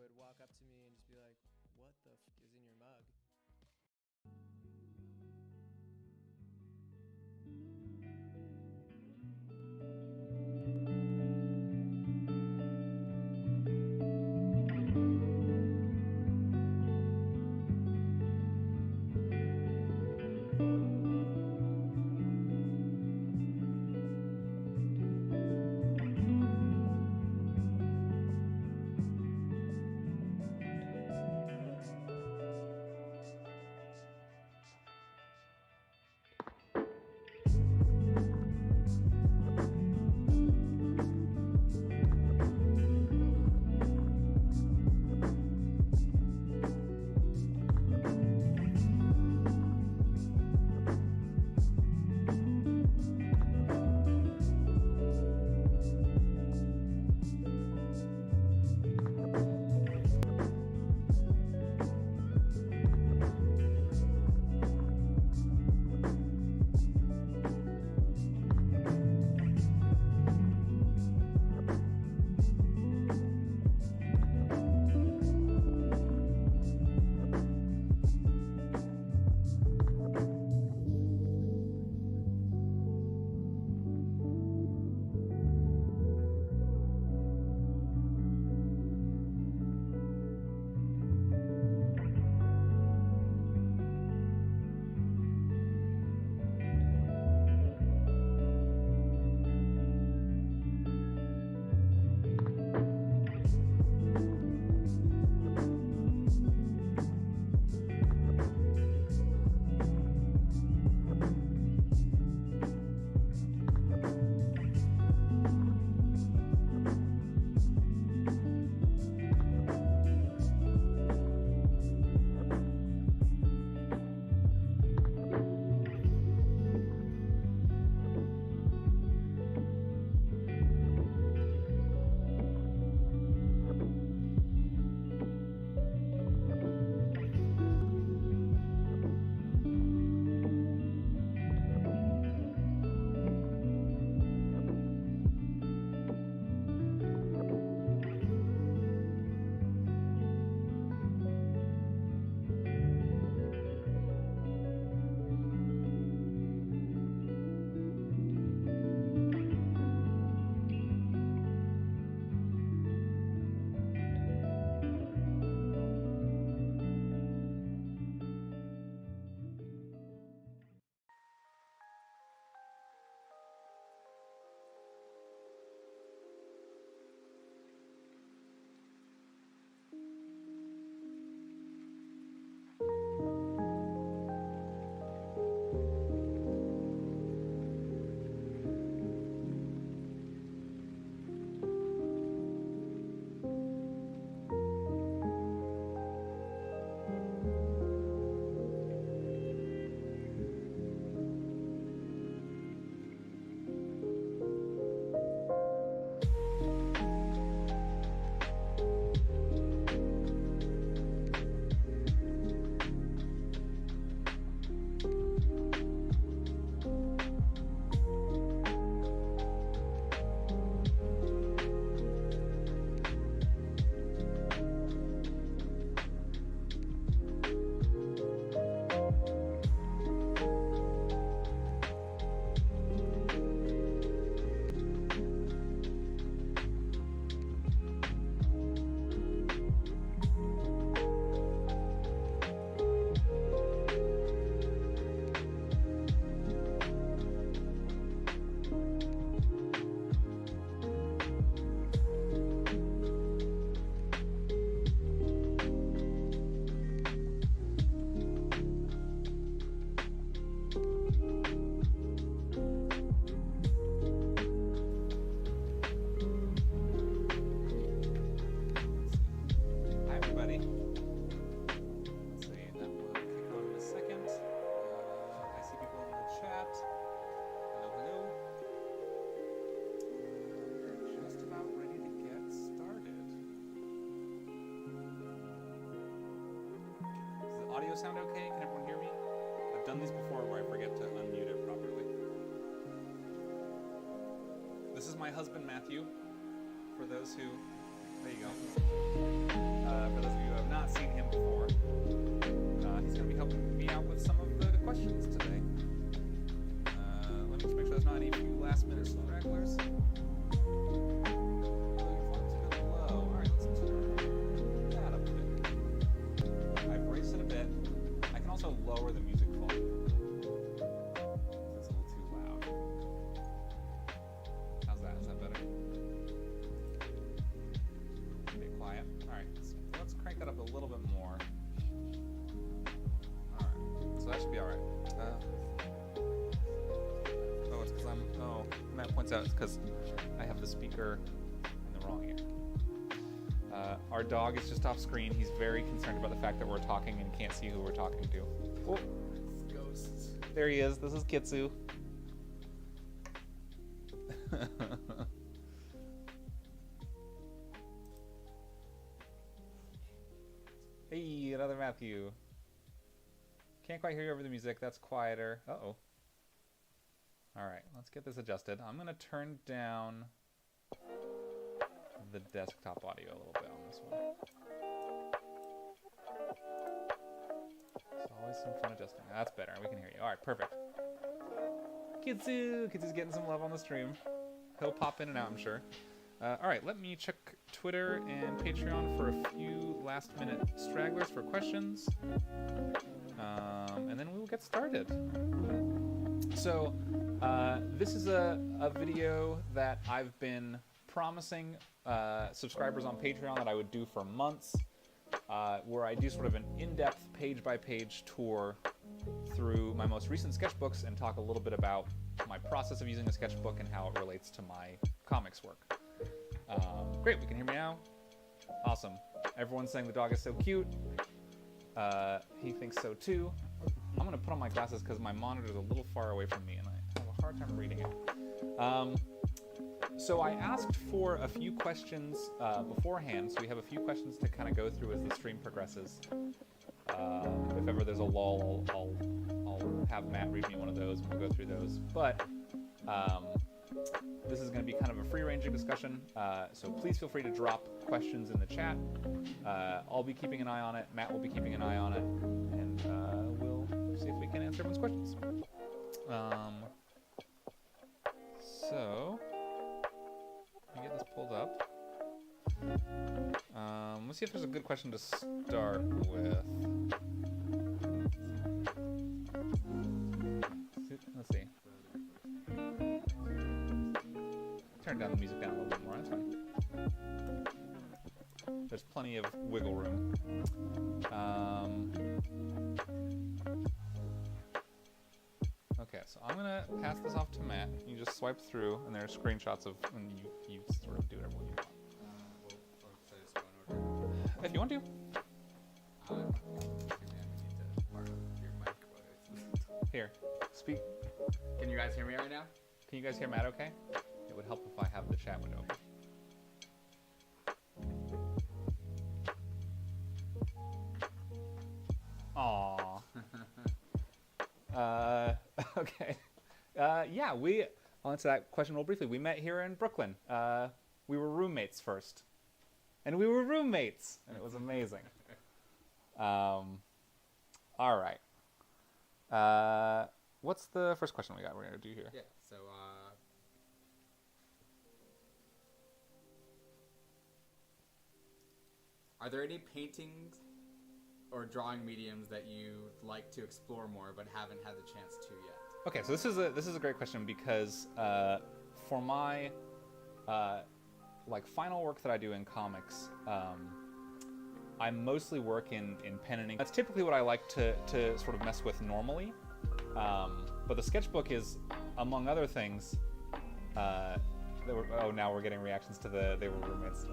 would walk up to me and just be like, "What the f is in your mug?" Audio sound okay? Can everyone hear me? I've done these before where I forget to unmute it properly. This is my husband, Matthew, for those who There you go. For those of you who have not seen him before, he's going to be helping me out with some of the questions today. Let me just make sure there's not any few last-minute stragglers. Alright, let's turn that up a bit. I've raised it a bit. I can also lower the music volume. It's a little too loud. How's that? Is that better? A bit quiet. Alright, let's crank that up a little bit more. Alright, so that should be alright. Oh, it's because Matt points out it's because I have the speaker in the wrong ear. Our dog is just off screen. He's very concerned about the fact that we're talking and can't see who we're talking to. Oh, It's ghosts. there he is. This is Kitsu. Hey, another Matthew. Can't quite hear you over the music. That's quieter. Uh-oh. All right, let's get this adjusted. I'm going to turn down the desktop audio a little bit on this one. There's always some fun adjusting. That's better. We can hear you. All right, perfect. Kitsu! Kitsu's getting some love on the stream. He'll pop in and out, I'm sure. All right, let me check Twitter and Patreon for a few last-minute stragglers for questions. And then we will get started. So, this is a video that I've been promising subscribers on Patreon that I would do for months, where I do sort of an in-depth page-by-page tour through my most recent sketchbooks and talk a little bit about my process of using a sketchbook and how it relates to my comics work. Great, we can hear me now. Awesome. Everyone's saying the dog is so cute. He thinks so too. I'm going to put on my glasses because my monitor is a little far away from me and I have a hard time reading it. So I asked for a few questions beforehand, so we have a few questions to kind of go through as the stream progresses. If ever there's a lull, I'll have Matt read me one of those and we'll go through those. But this is going to be kind of a free-ranging discussion, so please feel free to drop questions in the chat. I'll be keeping an eye on it, Matt will be keeping an eye on it, and we'll see if we can answer everyone's questions. So, let me get this pulled up. Let's see if there's a good question to start with. Let's see. Turn down the music down a little bit more, that's fine. There's plenty of wiggle room. Okay, so I'm gonna pass this off to Matt. You just swipe through, and there are screenshots of when you sort of do whatever you want. If you want to. Here, speak. Can you guys hear me right now? Can you guys hear Matt okay? It would help if I have the chat window open. Aww. Okay. Yeah, I'll answer that question real briefly. We met here in Brooklyn. We were roommates first. And we were roommates! And it was amazing. All right. What's the first question we're going to do here? Yeah, so, are there any paintings or drawing mediums that you'd like to explore more but haven't had the chance to yet? Okay, so this is a great question because for my final work that I do in comics, I mostly work in pen and ink. That's typically what I like to sort of mess with normally. But the sketchbook is, among other things, now we're getting reactions to they were roommates.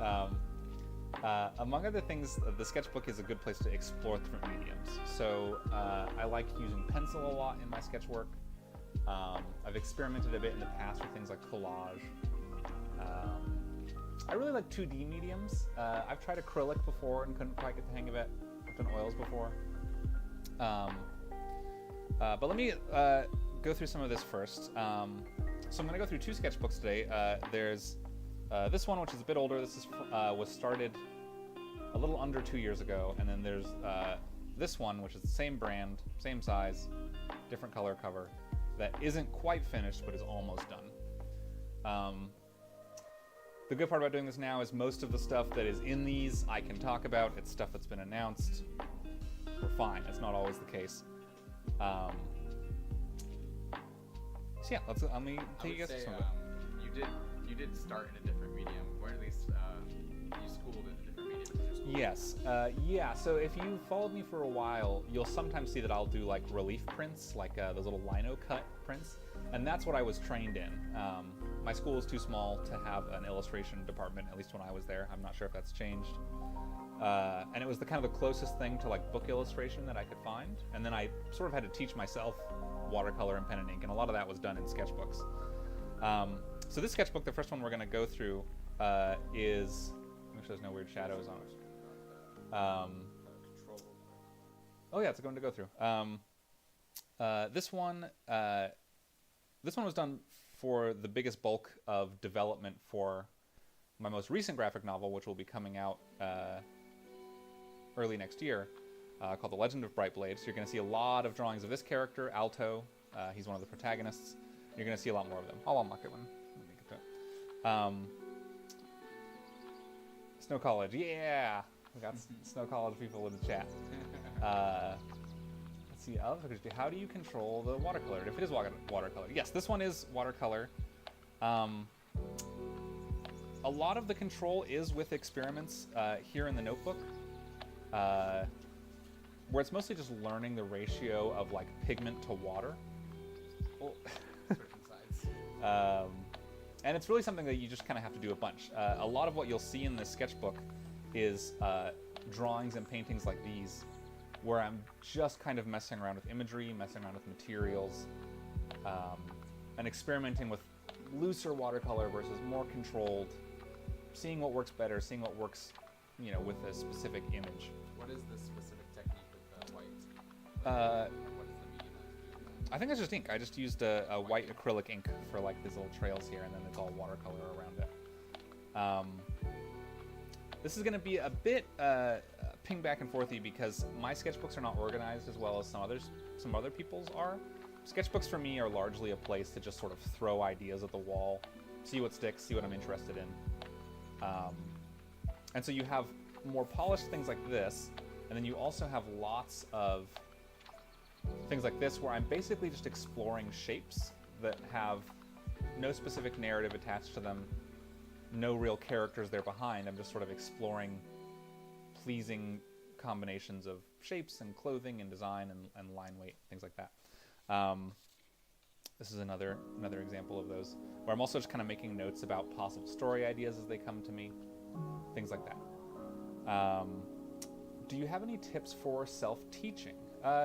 Among other things, the sketchbook is a good place to explore different mediums. So I like using pencil a lot in my sketch work. I've experimented a bit in the past with things like collage. I really like 2D mediums. I've tried acrylic before and couldn't quite get the hang of it. I've done oils before. But let me go through some of this first. So I'm going to go through two sketchbooks today. There's this one, which is a bit older. This is was started a little under 2 years ago, and then there's this one, which is the same brand, same size, different color cover, that isn't quite finished but is almost done. The good part about doing this now is most of the stuff that is in these I can talk about. It's stuff that's been announced. We're fine. It's not always the case. So yeah, let me take you guys to some of it. You did start in a different medium, or at least you schooled in a different medium in your school. Yes. Yeah, so if you followed me for a while, you'll sometimes see that I'll do like relief prints, like those little lino cut prints. And that's what I was trained in. My school was too small to have an illustration department, at least when I was there. I'm not sure if that's changed. And it was the kind of the closest thing to like book illustration that I could find. And then I sort of had to teach myself watercolor and pen and ink, and a lot of that was done in sketchbooks. So this sketchbook, the first one we're going to go through, is, make sure there's no weird shadows on it. Oh yeah, it's going to go through. This one was done for the biggest bulk of development for my most recent graphic novel, which will be coming out early next year, called The Legend of Brightblade. So you're going to see a lot of drawings of this character, Alto. He's one of the protagonists. You're going to see a lot more of them. I'll unlock it when we get to it. Snow College, yeah! We got Snow College people in the chat. Let's see, how do you control the watercolor? If it is watercolor. Yes, this one is watercolor. A lot of the control is with experiments here in the notebook, where it's mostly just learning the ratio of like pigment to water. Well, switching sides. And it's really something that you just kind of have to do a bunch. A lot of what you'll see in this sketchbook is drawings and paintings like these, where I'm just kind of messing around with imagery, messing around with materials, and experimenting with looser watercolor versus more controlled, seeing what works better, seeing what works, you know, with a specific image. What is the specific technique with the white? What is the medium that you do? I think it's just ink. I just used a white acrylic ink for like these little trails here, and then it's all watercolor around it. This is going to be a bit ping back and forthy because my sketchbooks are not organized as well as some other people's are. Sketchbooks for me are largely a place to just sort of throw ideas at the wall, see what sticks, see what I'm interested in. And so you have more polished things like this, and then you also have lots of things like this where I'm basically just exploring shapes that have no specific narrative attached to them, no real characters there behind. I'm just sort of exploring pleasing combinations of shapes and clothing and design and line weight, things like that. This is another example of those, where I'm also just kind of making notes about possible story ideas as they come to me, things like that. Do you have any tips for self-teaching?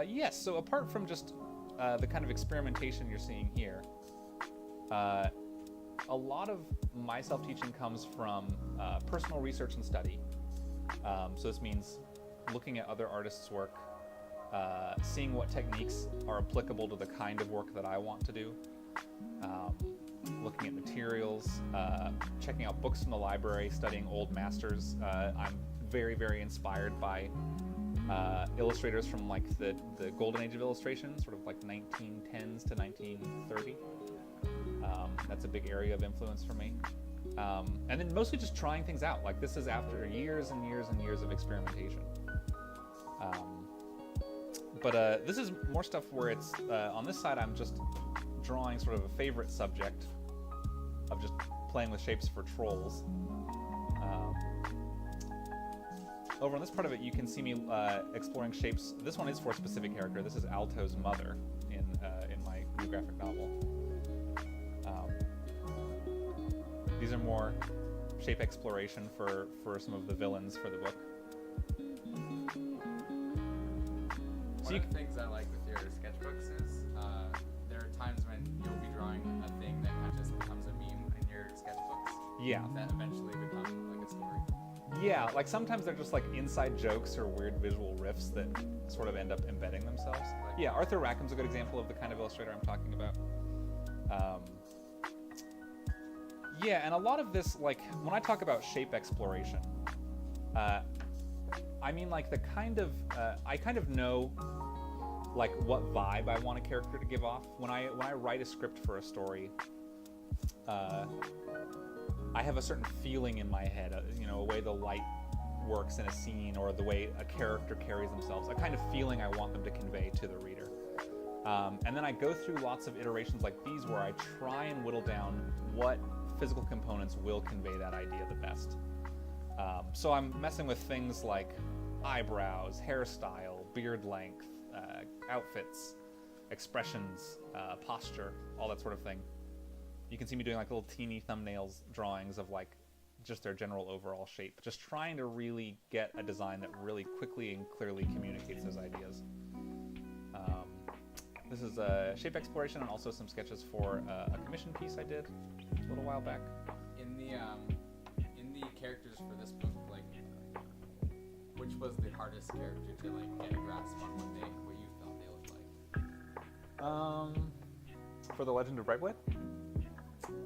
Yes, so apart from just the kind of experimentation you're seeing here, a lot of my self-teaching comes from personal research and study. So this means looking at other artists' work, seeing what techniques are applicable to the kind of work that I want to do, looking at materials, checking out books from the library, studying old masters. I'm very, very inspired by illustrators from like the golden age of illustration, sort of like 1910s to 1930. That's a big area of influence for me. And then mostly just trying things out. Like this is after years and years and years of experimentation. But this is more stuff where it's, on this side I'm just drawing sort of a favorite subject of just playing with shapes for trolls. Over on this part of it, you can see me exploring shapes. This one is for a specific character. This is Alto's mother in my new graphic novel. These are more shape exploration for some of the villains for the book. One of the things I like with your sketchbooks is there are times when you'll be drawing a thing that kind of just becomes a meme in your sketchbooks. Yeah. That eventually become like a story. Yeah, like sometimes they're just like inside jokes or weird visual riffs that sort of end up embedding themselves. Like, yeah, Arthur Rackham's a good example of the kind of illustrator I'm talking about. Yeah, and a lot of this, like, when I talk about shape exploration, I mean, like, the kind of, I kind of know, like, what vibe I want a character to give off. When I write a script for a story, I have a certain feeling in my head, you know, a way the light works in a scene or the way a character carries themselves, a kind of feeling I want them to convey to the reader. And then I go through lots of iterations like these where I try and whittle down what physical components will convey that idea the best. So I'm messing with things like eyebrows, hairstyle, beard length, outfits, expressions, posture, all that sort of thing. You can see me doing like little teeny thumbnails drawings of like just their general overall shape, just trying to really get a design that really quickly and clearly communicates those ideas. This is a shape exploration and also some sketches for a commission piece I did a little while back. In the characters for this book, like, which was the hardest character to like get a grasp on what you thought they looked like? For the Legend of Brightwood,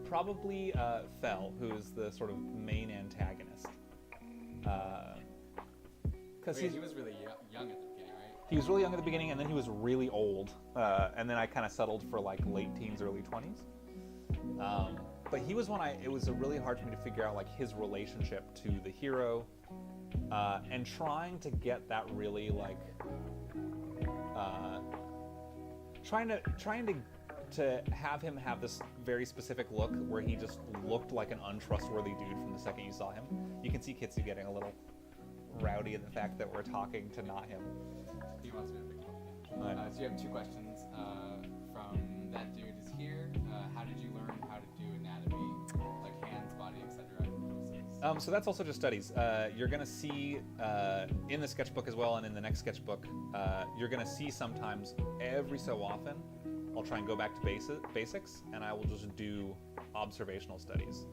probably Fell, who is the sort of main antagonist. Because he was really young at the beginning, right? He was really young at the beginning, and then he was really old, and then I kind of settled for like late teens, early 20s. But he was one it was really hard for me to figure out like his relationship to the hero, and trying to get that really like, trying to have him have this very specific look where he just looked like an untrustworthy dude from the second you saw him. You can see Kitsu getting a little rowdy at the fact that we're talking to not him. He wants me to pick him up. So you have two questions from that dude is here. How did you learn how to do anatomy, like hands, body, etc. So that's also just studies. You're going to see in the sketchbook as well, and in the next sketchbook, you're going to see sometimes every so often I'll try and go back to basics, and I will just do observational studies.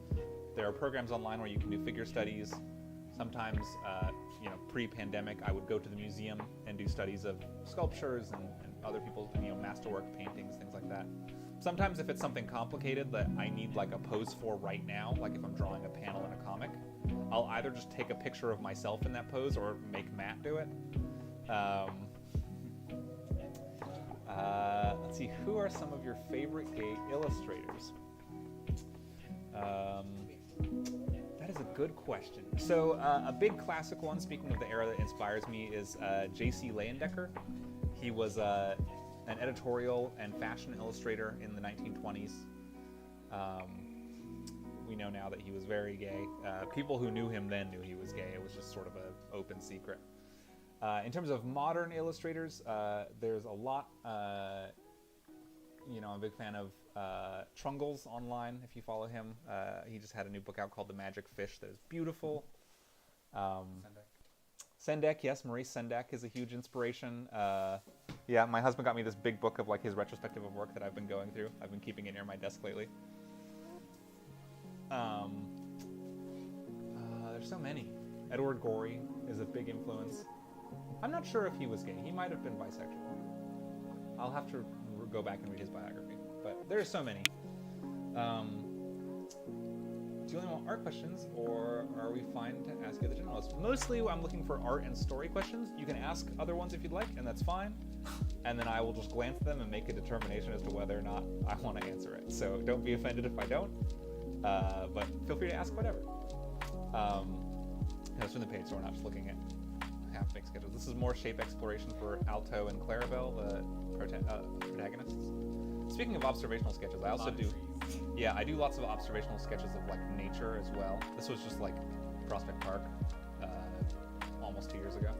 There are programs online where you can do figure studies. Sometimes, you know, pre-pandemic, I would go to the museum and do studies of sculptures and other people's, you know, masterwork paintings, things like that. Sometimes if it's something complicated that I need like a pose for right now, like if I'm drawing a panel in a comic, I'll either just take a picture of myself in that pose or make Matt do it. Let's see, who are some of your favorite gay illustrators? That is a good question. So a big classic one, speaking of the era that inspires me, is J.C. Leyendecker. He was an editorial and fashion illustrator in the 1920s. We know now that he was very gay. People who knew him then knew he was gay. It was just sort of an open secret. In terms of modern illustrators, there's a lot. You know, I'm a big fan of Trungles online, if you follow him. He just had a new book out called The Magic Fish that is beautiful. Sendek, yes, Maurice Sendek is a huge inspiration. Yeah, my husband got me this big book of like his retrospective of work that I've been going through. I've been keeping it near my desk lately. There's so many. Edward Gorey is a big influence. I'm not sure if he was gay. He might have been bisexual. I'll have to go back and read his biography. But there's so many. Do you only want art questions, or are we fine to ask you the generalist? Mostly I'm looking for art and story questions. You can ask other ones if you'd like, and that's fine. And then I will just glance at them and make a determination as to whether or not I want to answer it. So don't be offended if I don't, but feel free to ask whatever. It's from the page, so we're not just looking at half-baked schedules. This is more shape exploration for Alto and Clarabelle, the protagonists. Speaking of observational sketches, I also do... Yeah, I do lots of observational sketches of like nature as well. This was just like Prospect Park almost 2 years ago.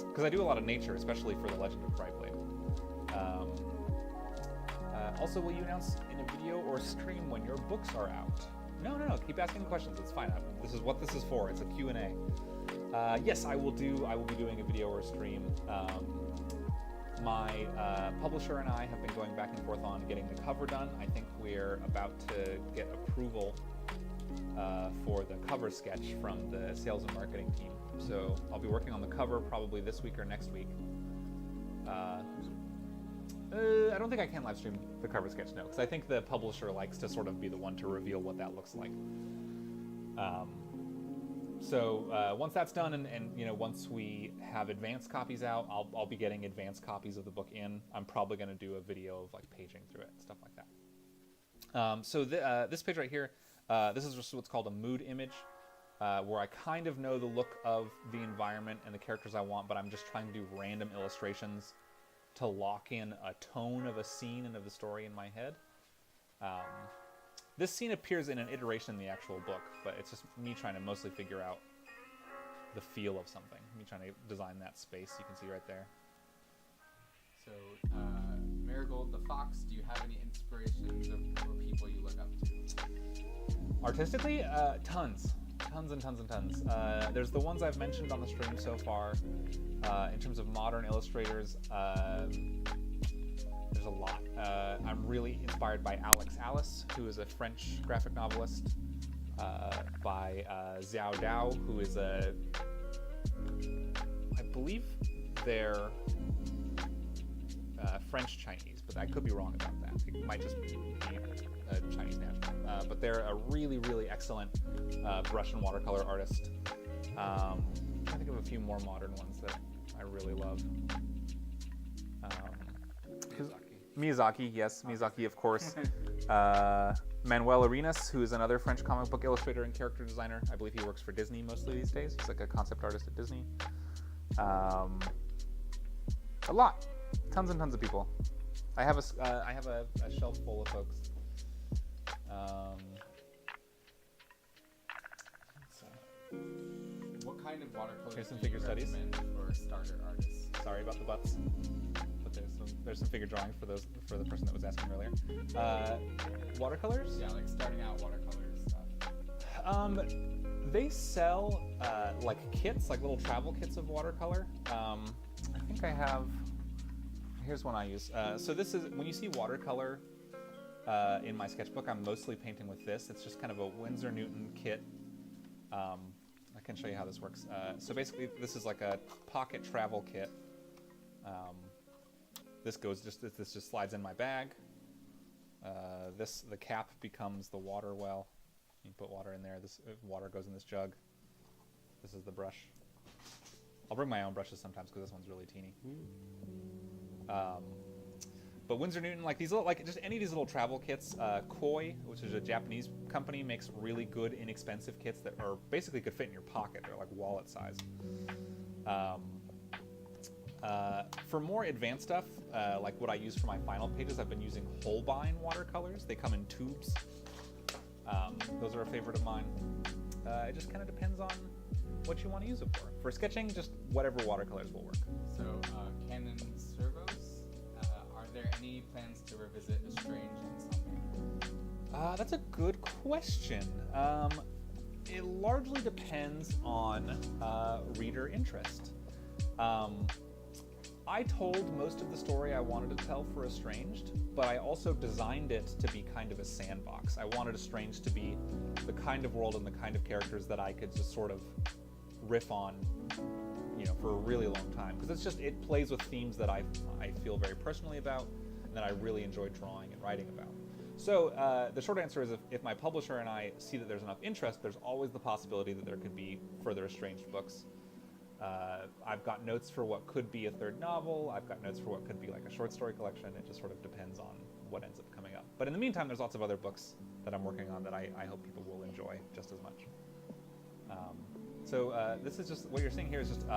Because I do a lot of nature, especially for the Legend of Brightblade. Also, will you announce in a video or stream when your books are out? No, keep asking questions. It's fine. This is what this is for. It's a Q&A. Yes, I will be doing a video or a stream. My publisher and I have been going back and forth on getting the cover done. I think we're about to get approval for the cover sketch from the sales and marketing team. So I'll be working on the cover probably this week or next week. I don't think I can live stream the cover sketch, no, because I think the publisher likes to sort of be the one to reveal what that looks like. So once that's done, and you know, once we have advanced copies out, I'll be getting advanced copies of the book in. I'm probably going to do a video of like paging through it, stuff like that. So this page right here, this is just what's called a mood image, where I kind of know the look of the environment and the characters I want, but I'm just trying to do random illustrations to lock in a tone of a scene and of the story in my head. This scene appears in an iteration in the actual book, but it's just me trying to mostly figure out the feel of something. Me trying to design that space you can see right there. So, Marigold the Fox, do you have any inspirations or people you look up to? Artistically, tons. Tons and tons and tons. There's the ones I've mentioned on the stream so far. In terms of modern illustrators, there's a lot. I'm really inspired by Alex Alice, who is a French graphic novelist, by Xiao Dao, who is I believe they're French-Chinese, but I could be wrong about that. It might just be a Chinese national. But they're a really, really excellent brush and watercolor artist. I'm trying to think of a few more modern ones that I really love. Miyazaki, yes, Miyazaki, of course. Manuel Arenas, who is another French comic book illustrator and character designer. I believe he works for Disney mostly these days. He's like a concept artist at Disney. A lot. Tons and tons of people. I have a shelf full of folks. What kind of watercolors Here's some do you figure studies recommend for starter artists? Sorry about the butts, but there's some figure drawing for the person that was asking earlier. Watercolors? Yeah, like starting out watercolors stuff. They sell like kits, like little travel kits of watercolor. I think I have. Here's one I use. So this is when you see watercolor in my sketchbook. I'm mostly painting with this. It's just kind of a Winsor Newton kit. I can show you how this works. So basically, this is like a pocket travel kit. This just slides in my bag. The cap becomes the water well. You put water in there. This water goes in this jug. This is the brush. I'll bring my own brushes sometimes because this one's really teeny. But Winsor Newton, like these little, like just any of these little travel kits. Koi, which is a Japanese company, makes really good, inexpensive kits that are basically could fit in your pocket. They're like wallet size. For more advanced stuff, like what I use for my final pages, I've been using Holbein watercolors. They come in tubes. Those are a favorite of mine. It just kind of depends on what you want to use it for. For sketching, just whatever watercolors will work. So, Canon servos, are there any plans to revisit Estrange in some way? That's a good question. It largely depends on reader interest. I told most of the story I wanted to tell for Estranged, but I also designed it to be kind of a sandbox. I wanted Estranged to be the kind of world and the kind of characters that I could just sort of riff on, you know, for a really long time. Because it plays with themes that I feel very personally about and that I really enjoy drawing and writing about. So the short answer is if my publisher and I see that there's enough interest, there's always the possibility that there could be further Estranged books. I've got notes for what could be a third novel. I've got notes for what could be like a short story collection. It just sort of depends on what ends up coming up. But in the meantime, there's lots of other books that I'm working on that I hope people will enjoy just as much. So this is just, what you're seeing here is just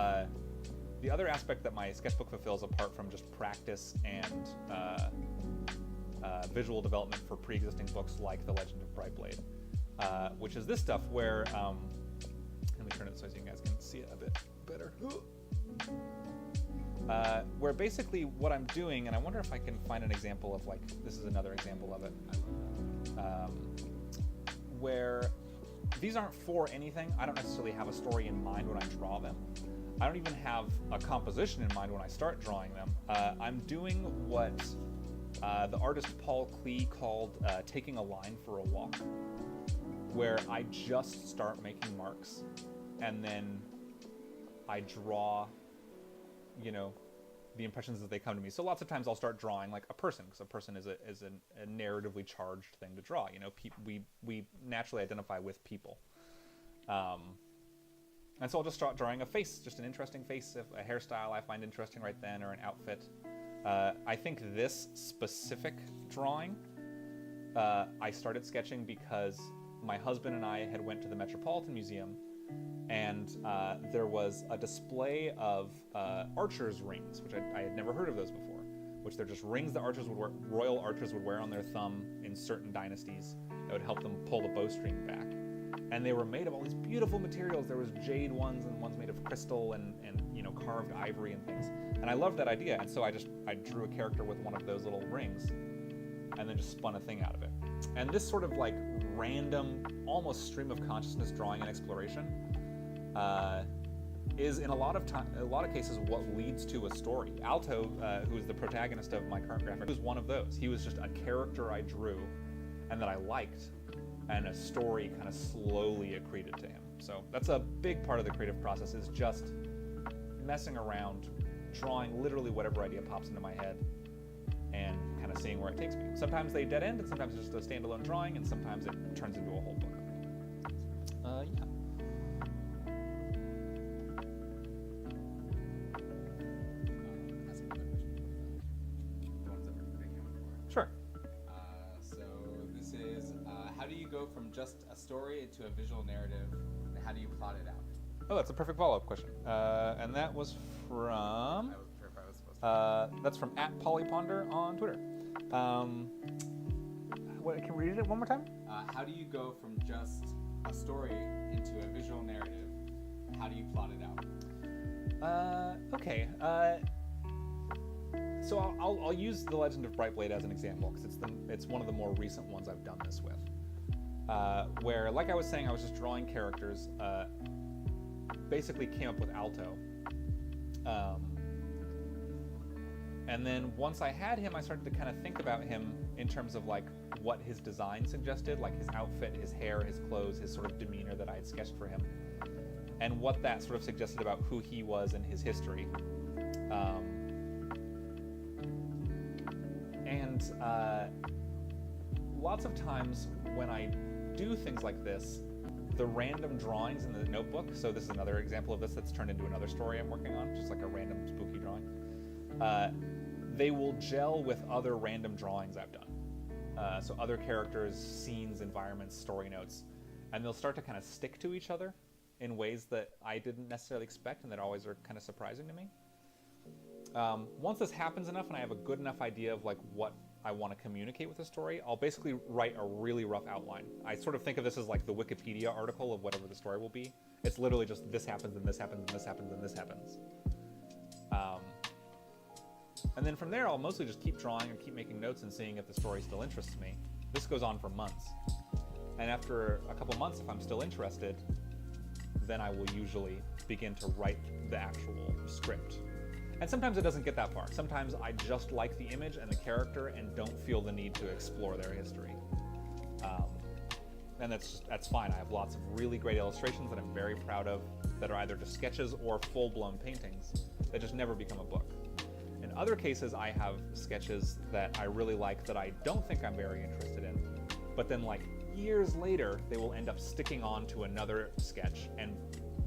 the other aspect that my sketchbook fulfills apart from just practice and visual development for pre-existing books like The Legend of Brightblade, which is this stuff where, let me turn it so you guys can see it a bit better. Where basically what I'm doing, and I wonder if I can find an example of like, this is another example of it, where these aren't for anything. I don't necessarily have a story in mind when I draw them. I don't even have a composition in mind when I start drawing them. I'm doing what the artist Paul Klee called taking a line for a walk, where I just start making marks and then I draw, you know, the impressions that they come to me. So lots of times I'll start drawing like a person, because a person is a narratively charged thing to draw. You know, we naturally identify with people. And so I'll just start drawing a face, just an interesting face, a hairstyle I find interesting right then, or an outfit. I think this specific drawing, I started sketching because my husband and I had went to the Metropolitan Museum, and there was a display of archers' rings, which I had never heard of those before, which they're just rings that archers would wear, royal archers would wear on their thumb in certain dynasties that would help them pull the bowstring back. And they were made of all these beautiful materials. There was jade ones and ones made of crystal and you know, carved ivory and things. And I loved that idea, and so I drew a character with one of those little rings and then just spun a thing out of it. And this sort of like random, almost stream of consciousness drawing and exploration is in a lot of cases what leads to a story. Alto, who is the protagonist of my current graphic, was one of those. He was just a character I drew and that I liked, and a story kind of slowly accreted to him. So that's a big part of the creative process, is just messing around, drawing literally whatever idea pops into my head, and kind of seeing where it takes me. Sometimes they dead end, and sometimes it's just a standalone drawing, and sometimes it turns into a whole book. Yeah. Ask another question. The ones that came up before. Sure. So this is, how do you go from just a story into a visual narrative, and how do you plot it out? Oh, that's a perfect follow-up question. And that was from... I wasn't sure if I was supposed to. That's from @polyponder on Twitter. Can we read it one more time? How do you go from just a story into a visual narrative? How do you plot it out? Okay. So I'll use The Legend of Brightblade as an example, because it's one of the more recent ones I've done this with. Where, like I was saying, I was just drawing characters. Basically came up with Alto. And then once I had him, I started to kind of think about him in terms of like what his design suggested, like his outfit, his hair, his clothes, his sort of demeanor that I had sketched for him, and what that sort of suggested about who he was and his history. Lots of times when I do things like this, the random drawings in the notebook, so this is another example of this that's turned into another story I'm working on, just like a random spooky drawing, they will gel with other random drawings I've done. So other characters, scenes, environments, story notes, and they'll start to kind of stick to each other in ways that I didn't necessarily expect and that always are kind of surprising to me. Once this happens enough and I have a good enough idea of like what I want to communicate with the story, I'll basically write a really rough outline. I sort of think of this as like the Wikipedia article of whatever the story will be. It's literally just this happens and this happens and this happens and this happens. And then from there, I'll mostly just keep drawing and keep making notes and seeing if the story still interests me. This goes on for months. And after a couple months, if I'm still interested, then I will usually begin to write the actual script. And sometimes it doesn't get that far. Sometimes I just like the image and the character and don't feel the need to explore their history. And that's fine. I have lots of really great illustrations that I'm very proud of that are either just sketches or full-blown paintings that just never become a book. In other cases, I have sketches that I really like that I don't think I'm very interested in, but then like years later, they will end up sticking on to another sketch and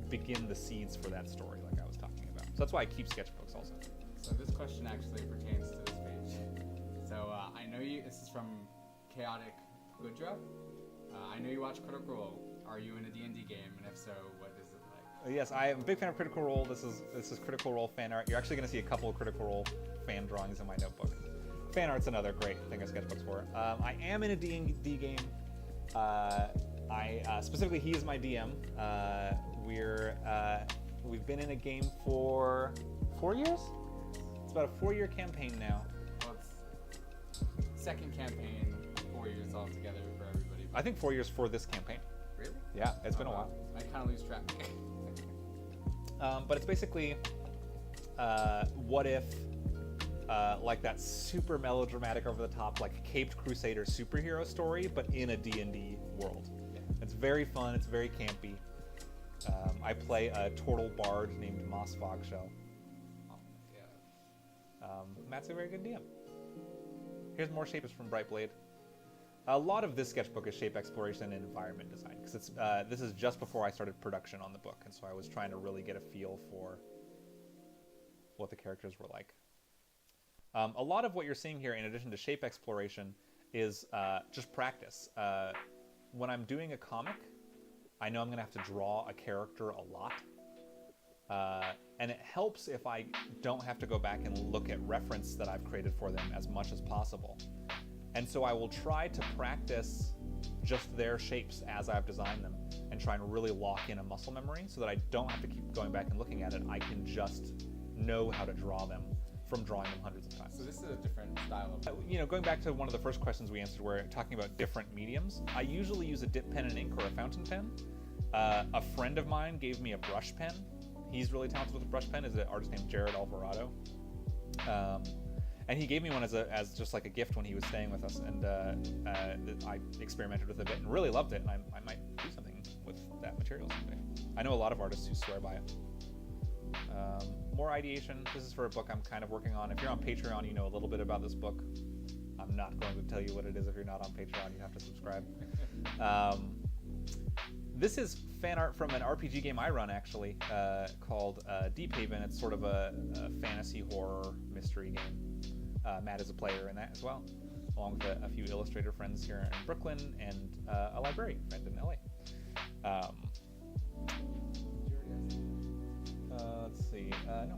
begin the seeds for that story like I was talking about. So that's why I keep sketchbooks also. So this question actually pertains to this page. So I know this is from Chaotic Gudra. I know you watch Critical Role. Are you in a D&D game? And if so, what is it like? Yes, I am a big fan of Critical Role. This is Critical Role fan art. You're actually going to see a couple of Critical Role fan drawings in my notebook. Fan art's another great thing of sketchbooks for. I am in a D&D game. Specifically, he is my DM. We've been in a game for 4 years? It's about a 4-year campaign now. Well, it's second campaign, 4 years altogether for everybody. I think 4 years for this campaign. Really? Yeah, it's been a while. I kind of lose track. But it's basically, what if, like that super melodramatic, over the top, like caped crusader superhero story, but in a D&D world. Yeah. It's very fun. It's very campy. I play a turtle bard named Moss Fogshell. Oh, yeah. Matt's a very good DM. Here's more shapes from Brightblade. A lot of this sketchbook is shape exploration and environment design, because it's this is just before I started production on the book, and so I was trying to really get a feel for what the characters were like. A lot of what you're seeing here, in addition to shape exploration, is just practice. When I'm doing a comic, I know I'm going to have to draw a character a lot. And it helps if I don't have to go back and look at reference that I've created for them as much as possible. And so I will try to practice just their shapes as I've designed them and try and really lock in a muscle memory so that I don't have to keep going back and looking at it. I can just know how to draw them from drawing them hundreds of times. So this is a different style of... You know, going back to one of the first questions we answered, where talking about different mediums, I usually use a dip pen and ink or a fountain pen. A friend of mine gave me a brush pen. He's really talented with a brush pen. Is an artist named Jared Alvarado. And he gave me one as just like a gift when he was staying with us, and I experimented with it a bit and really loved it, and I might do something with that material someday. I know a lot of artists who swear by it. More ideation. This is for a book I'm kind of working on. If you're on Patreon, you know a little bit about this book. I'm not going to tell you what it is if you're not on Patreon. You have to subscribe. This is fan art from an RPG game I run, actually, called Deep Haven. It's sort of a fantasy horror mystery game. Matt is a player in that as well, along with a few illustrator friends here in Brooklyn and a librarian friend in LA. Let's see. No.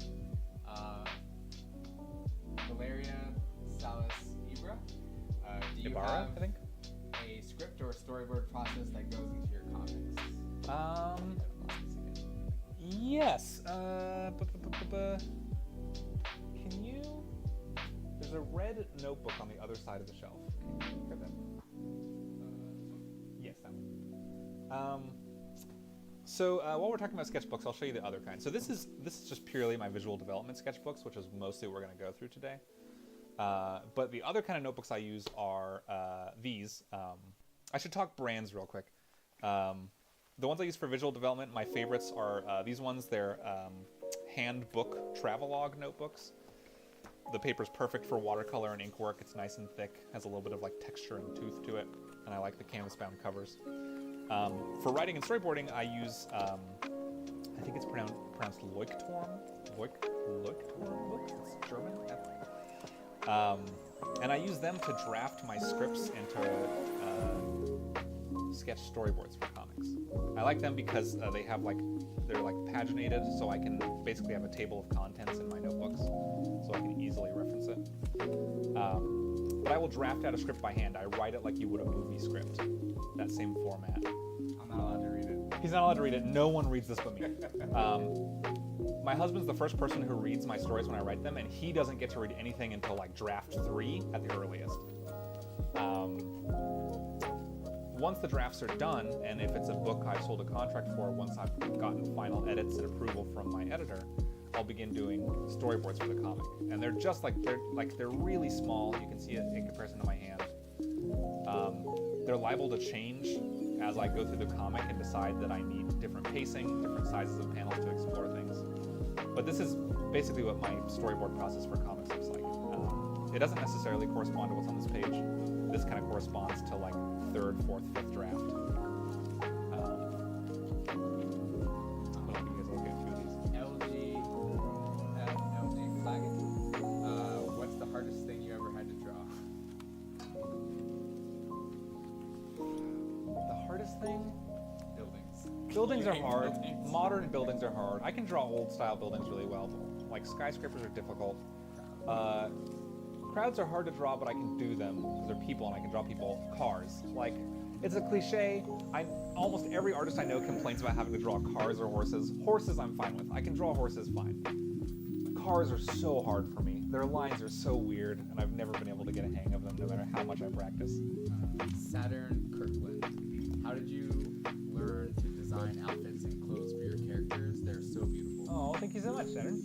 Valeria Salas Ibra. Do you Ibarra, have I think? a script or storyboard process that goes into your comics? Yes. Can you? There's a red notebook on the other side of the shelf. Can you grab that? Yes, that one. So while we're talking about sketchbooks, I'll show you the other kind. So this is just purely my visual development sketchbooks, which is mostly what we're going to go through today. But the other kind of notebooks I use are these. I should talk brands real quick. The ones I use for visual development, my favorites are these ones. They're handbook travelogue notebooks. The paper's perfect for watercolor and ink work. It's nice and thick, has a little bit of like texture and tooth to it, and I like the canvas-bound covers. For writing and storyboarding, I use, I think it's pronounced Leuchtturm. Leuchtturm books? It's German. And I use them to draft my scripts and to sketch storyboards for comics. I like them because they have they're paginated, so I can basically have a table of contents in my notebooks, so I can easily reference it. But I will draft out a script by hand. I write it like you would a movie script, that same format. I'm not allowed to read it. He's not allowed to read it. No one reads this but me. My husband's the first person who reads my stories when I write them, and he doesn't get to read anything until draft 3 at the earliest. Once the drafts are done, and if it's a book I've sold a contract for, once I've gotten final edits and approval from my editor, I'll begin doing storyboards for the comic. And they're just they're really small. You can see it in comparison to my hand. They're liable to change as I go through the comic and decide that I need different pacing, different sizes of panels to explore things. But this is basically what my storyboard process for comics looks like. It doesn't necessarily correspond to what's on this page. This kind of corresponds to 3rd, 4th, 5th draft. But I'll give you guys a look at a few of these. LG Flagging. What's the hardest thing you ever had to draw? The hardest thing? Buildings. Buildings are hard. Modern buildings are hard. I can draw old style buildings really well. Skyscrapers are difficult. Crowds are hard to draw, but I can do them because they're people, and I can draw people. Cars. It's a cliche. Almost every artist I know complains about having to draw cars or horses. Horses I'm fine with. I can draw horses fine. Cars are so hard for me. Their lines are so weird, and I've never been able to get a hang of them no matter how much I practice. Saturn Kirkland. How did you learn to design outfits and clothes for your characters? They're so beautiful. Oh, thank you so much, Saturn.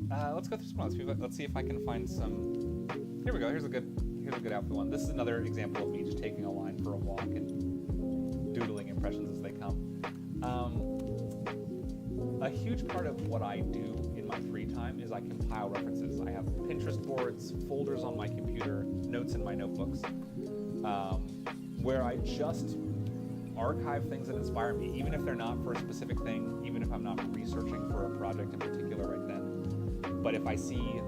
Let's go through some others. Let's see if I can find some. Here we go. Here's a good outfit one. This is another example of me just taking a line for a walk and doodling impressions as they come. A huge part of what I do in my free time is I compile references. I have Pinterest boards, folders on my computer, notes in my notebooks, where I just archive things that inspire me, even if they're not for a specific thing, even if I'm not researching for a project in particular right then. But if I see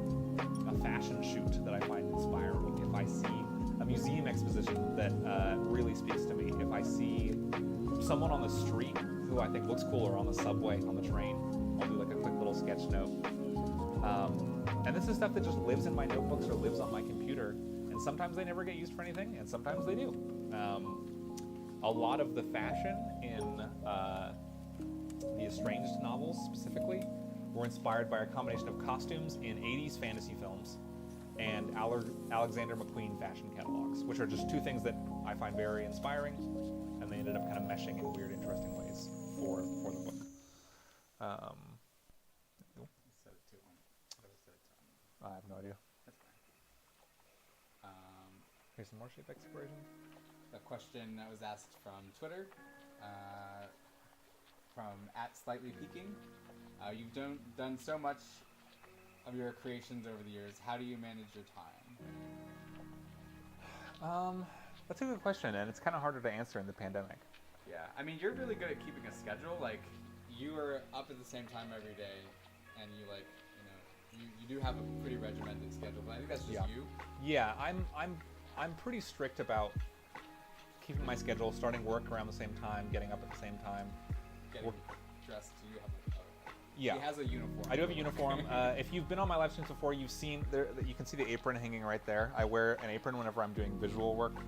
a fashion shoot that I find inspiring, if I see a museum exposition that really speaks to me, if I see someone on the street who I think looks cool, or on the subway, on the train, I'll do like a quick little sketch note. And this is stuff that just lives in my notebooks or lives on my computer, and sometimes they never get used for anything, and sometimes they do. A lot of the fashion in the Estranged novels specifically were inspired by a combination of costumes in 80s fantasy films and Alexander McQueen fashion catalogs, which are just two things that I find very inspiring, and they ended up kind of meshing in weird, interesting ways for the book. I have no idea. That's fine. Here's some more shape exploration. A question that was asked from Twitter, from @slightlypeaking. You've done so much of your creations over the years. How do you manage your time? That's a good question, and it's kind of harder to answer in the pandemic. Yeah, I mean, you're really good at keeping a schedule. Like, you are up at the same time every day, and you like, you do have a pretty regimented schedule. But I think that's just you. Yeah, I'm pretty strict about keeping my schedule, starting work around the same time, getting up at the same time. Getting dressed. Do you have Yeah. He has a uniform. I do have a uniform. If you've been on my live streams before, you've seen you can see the apron hanging right there. I wear an apron whenever I'm doing visual work,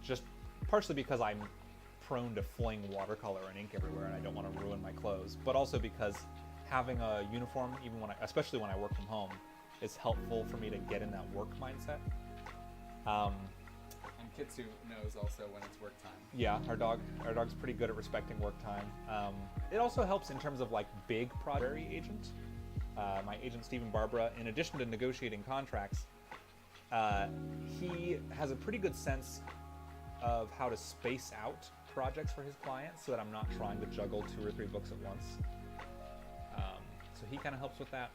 just partially because I'm prone to fling watercolor and ink everywhere, and I don't want to ruin my clothes, but also because having a uniform, even especially when I work from home, is helpful for me to get in that work mindset. And Kitsu knows also when it's work time. Yeah, our dog's pretty good at respecting work time. It also helps in terms of like big project agent. My agent Stephen Barbara, in addition to negotiating contracts, he has a pretty good sense of how to space out projects for his clients so that I'm not trying to juggle 2 or 3 books at once. So he kind of helps with that.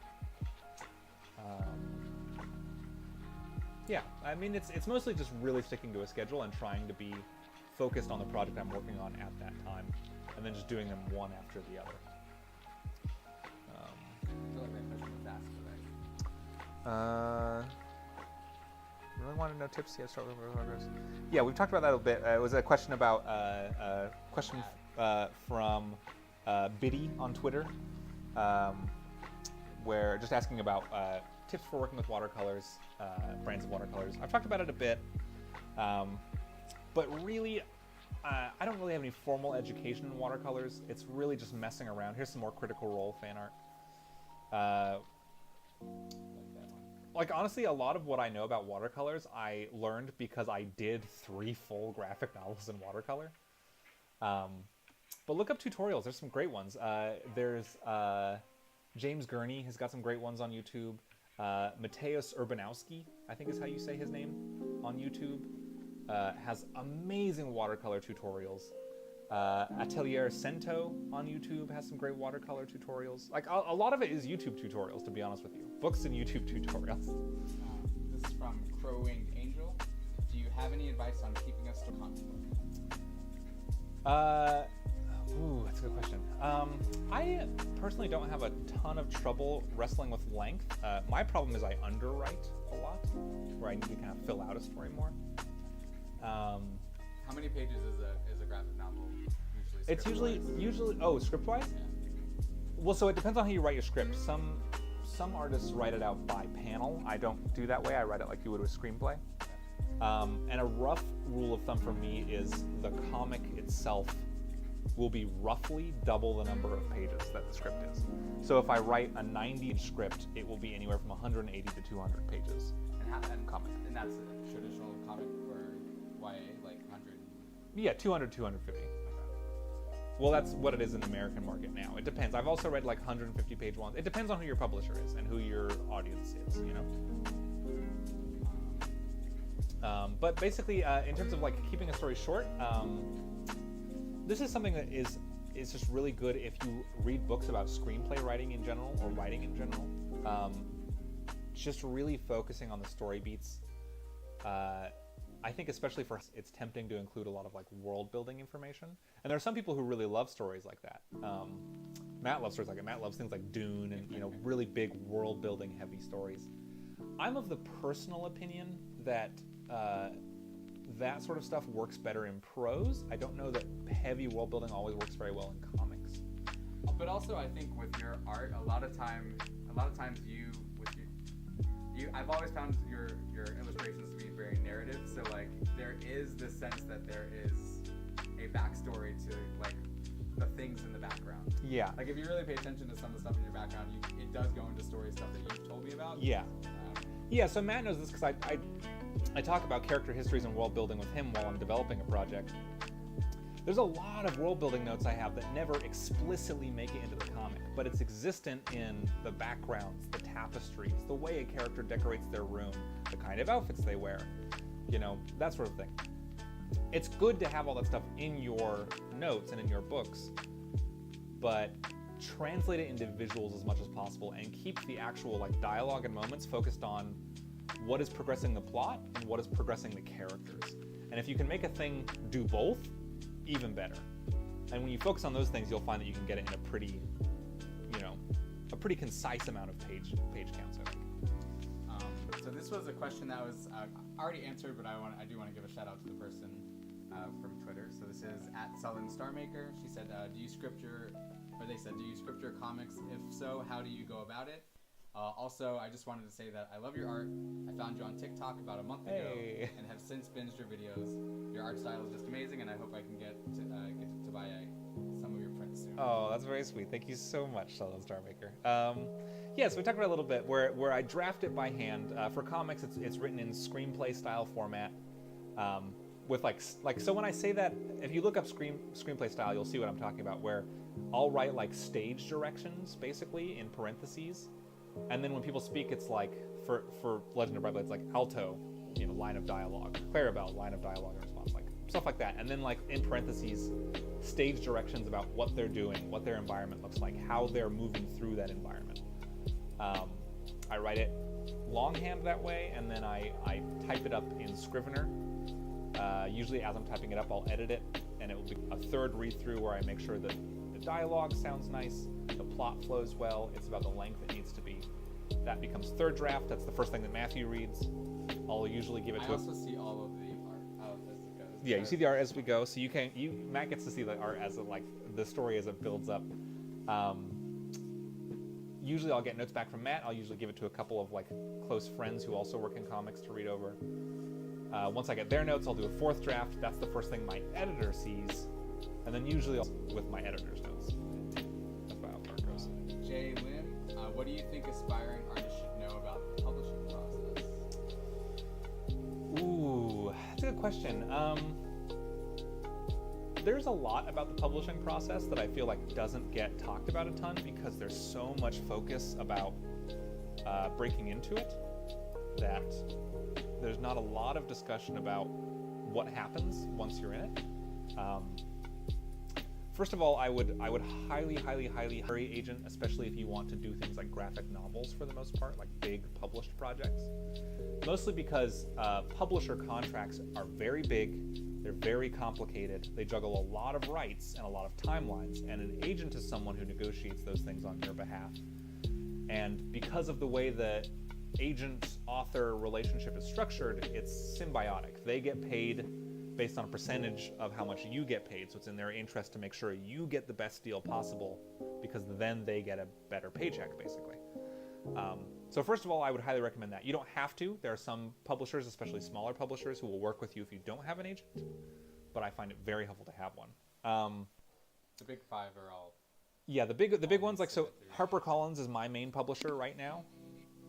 Yeah, I mean, it's mostly just really sticking to a schedule and trying to be focused on the project I'm working on at that time, and then just doing them one after the other. I feel like that question was asked today. Really want to know tips? Yeah, start with progress. Yeah, we've talked about that a bit. It was a question about from Biddy on Twitter, where just asking about tips for working with watercolors, brands of watercolors. I've talked about it a bit, but really, I don't really have any formal education in watercolors. It's really just messing around. Here's some more Critical Role fan art. Like, honestly, a lot of what I know about watercolors, I learned because I did 3 full graphic novels in watercolor. But look up tutorials. There's some great ones. There's James Gurney has got some great ones on YouTube. Mateusz Urbanowski, I think is how you say his name, on YouTube, has amazing watercolor tutorials. Atelier Cento on YouTube has some great watercolor tutorials. Like, a lot of it is YouTube tutorials, to be honest with you. Books and YouTube tutorials. This is from Crow-Winged Angel. Do you have any advice on keeping us to content? That's a good question. I personally don't have a ton of trouble wrestling with length. My problem is I underwrite a lot, where I need to kind of fill out a story more. How many pages is a graphic novel usually? It's usually script-wise? Yeah. Well, so it depends on how you write your script. Some artists write it out by panel. I don't do that way. I write it like you would with a screenplay. And a rough rule of thumb for me is the comic itself will be roughly double the number of pages that the script is. So if I write a 90-page script, it will be anywhere from 180 to 200 pages. And comic. And that's a traditional comic for YA, like 100? Yeah, 200, 250. Okay. Well, that's what it is in the American market now. It depends. I've also read like 150-page ones. It depends on who your publisher is and who your audience is, you know? But basically, in terms of like keeping a story short, this is something that is is just really good if you read books about screenplay writing in general or writing in general. Just really focusing on the story beats. I think especially for it's tempting to include a lot of like world building information. And there are some people who really love stories like that. Matt loves stories like that. Matt loves things like Dune and, you know, really big world building heavy stories. I'm of the personal opinion that that sort of stuff works better in prose. I don't know that heavy world building always works very well in comics. But also, I think with your art, a lot of times I've always found your illustrations to be very narrative. So like, there is this sense that there is a backstory to like the things in the background. Yeah. Like if you really pay attention to some of the stuff in your background, it does go into story stuff that you've told me about. Yeah. Yeah. So Matt knows this because I talk about character histories and world building with him while I'm developing a project. There's a lot of world building notes I have that never explicitly make it into the comic, but it's existent in the backgrounds, the tapestries, the way a character decorates their room, the kind of outfits they wear, you know, that sort of thing. It's good to have all that stuff in your notes and in your books, but translate it into visuals as much as possible and keep the actual like dialogue and moments focused on what is progressing the plot and what is progressing the characters. And if you can make a thing do both, even better. And when you focus on those things, you'll find that you can get it in a pretty, you know, a pretty concise amount of page counts, I think. So this was a question that was already answered, but I do want to give a shout out to the person from Twitter. So this is @SuthernstarMaker. She said, do you script your comics? If so, how do you go about it? Also, I just wanted to say that I love your art. I found you on TikTok about a month ago and have since binged your videos. Your art style is just amazing, and I hope I can get to buy some of your prints soon. Oh, that's very sweet. Thank you so much, Sheldon Starmaker. Yeah, so we talked about it a little bit where I draft it by hand. For comics, it's written in screenplay style format. With like so when I say that, if you look up screenplay style, you'll see what I'm talking about. Where I'll write like stage directions basically in parentheses. And then when people speak, it's like, for Legend of Brightblade, it's like alto, you know, line of dialogue. Clarabelle, line of dialogue in response, like stuff like that. And then like in parentheses, stage directions about what they're doing, what their environment looks like, how they're moving through that environment. I write it longhand that way, and then I type it up in Scrivener. Usually as I'm typing it up, I'll edit it, and it will be a third read through where I make sure that the dialogue sounds nice, the plot flows well, it's about the length it needs to be. That becomes third draft. That's the first thing that Matthew reads. I'll usually give it to I also see all of the art as it goes. Yeah, you see the art as we go, so Matt gets to see the art as the story as it builds up. Usually I'll get notes back from Matt. I'll usually give it to a couple of like close friends who also work in comics to read over. Once I get their notes, I'll do a fourth draft. That's the first thing my editor sees, and then usually with my editor's notes. That's about how far it goes. Jay Lim, what do you think aspiring artists should know about the publishing process? Ooh, that's a good question. There's a lot about the publishing process that I feel like doesn't get talked about a ton because there's so much focus about breaking into it that there's not a lot of discussion about what happens once you're in it. First of all, I would highly hurry agent, especially if you want to do things like graphic novels for the most part, like big published projects. Mostly because publisher contracts are very big, they're very complicated, they juggle a lot of rights and a lot of timelines, and an agent is someone who negotiates those things on your behalf. And because of the way the agent-author relationship is structured, it's symbiotic. They get paid based on a percentage of how much you get paid, so it's in their interest to make sure you get the best deal possible, because then they get a better paycheck, basically. So first of all, I would highly recommend that. You don't have to. There are some publishers, especially smaller publishers, who will work with you if you don't have an agent, but I find it very helpful to have one. The big five are all... Yeah, the big ones, like, so HarperCollins is my main publisher right now.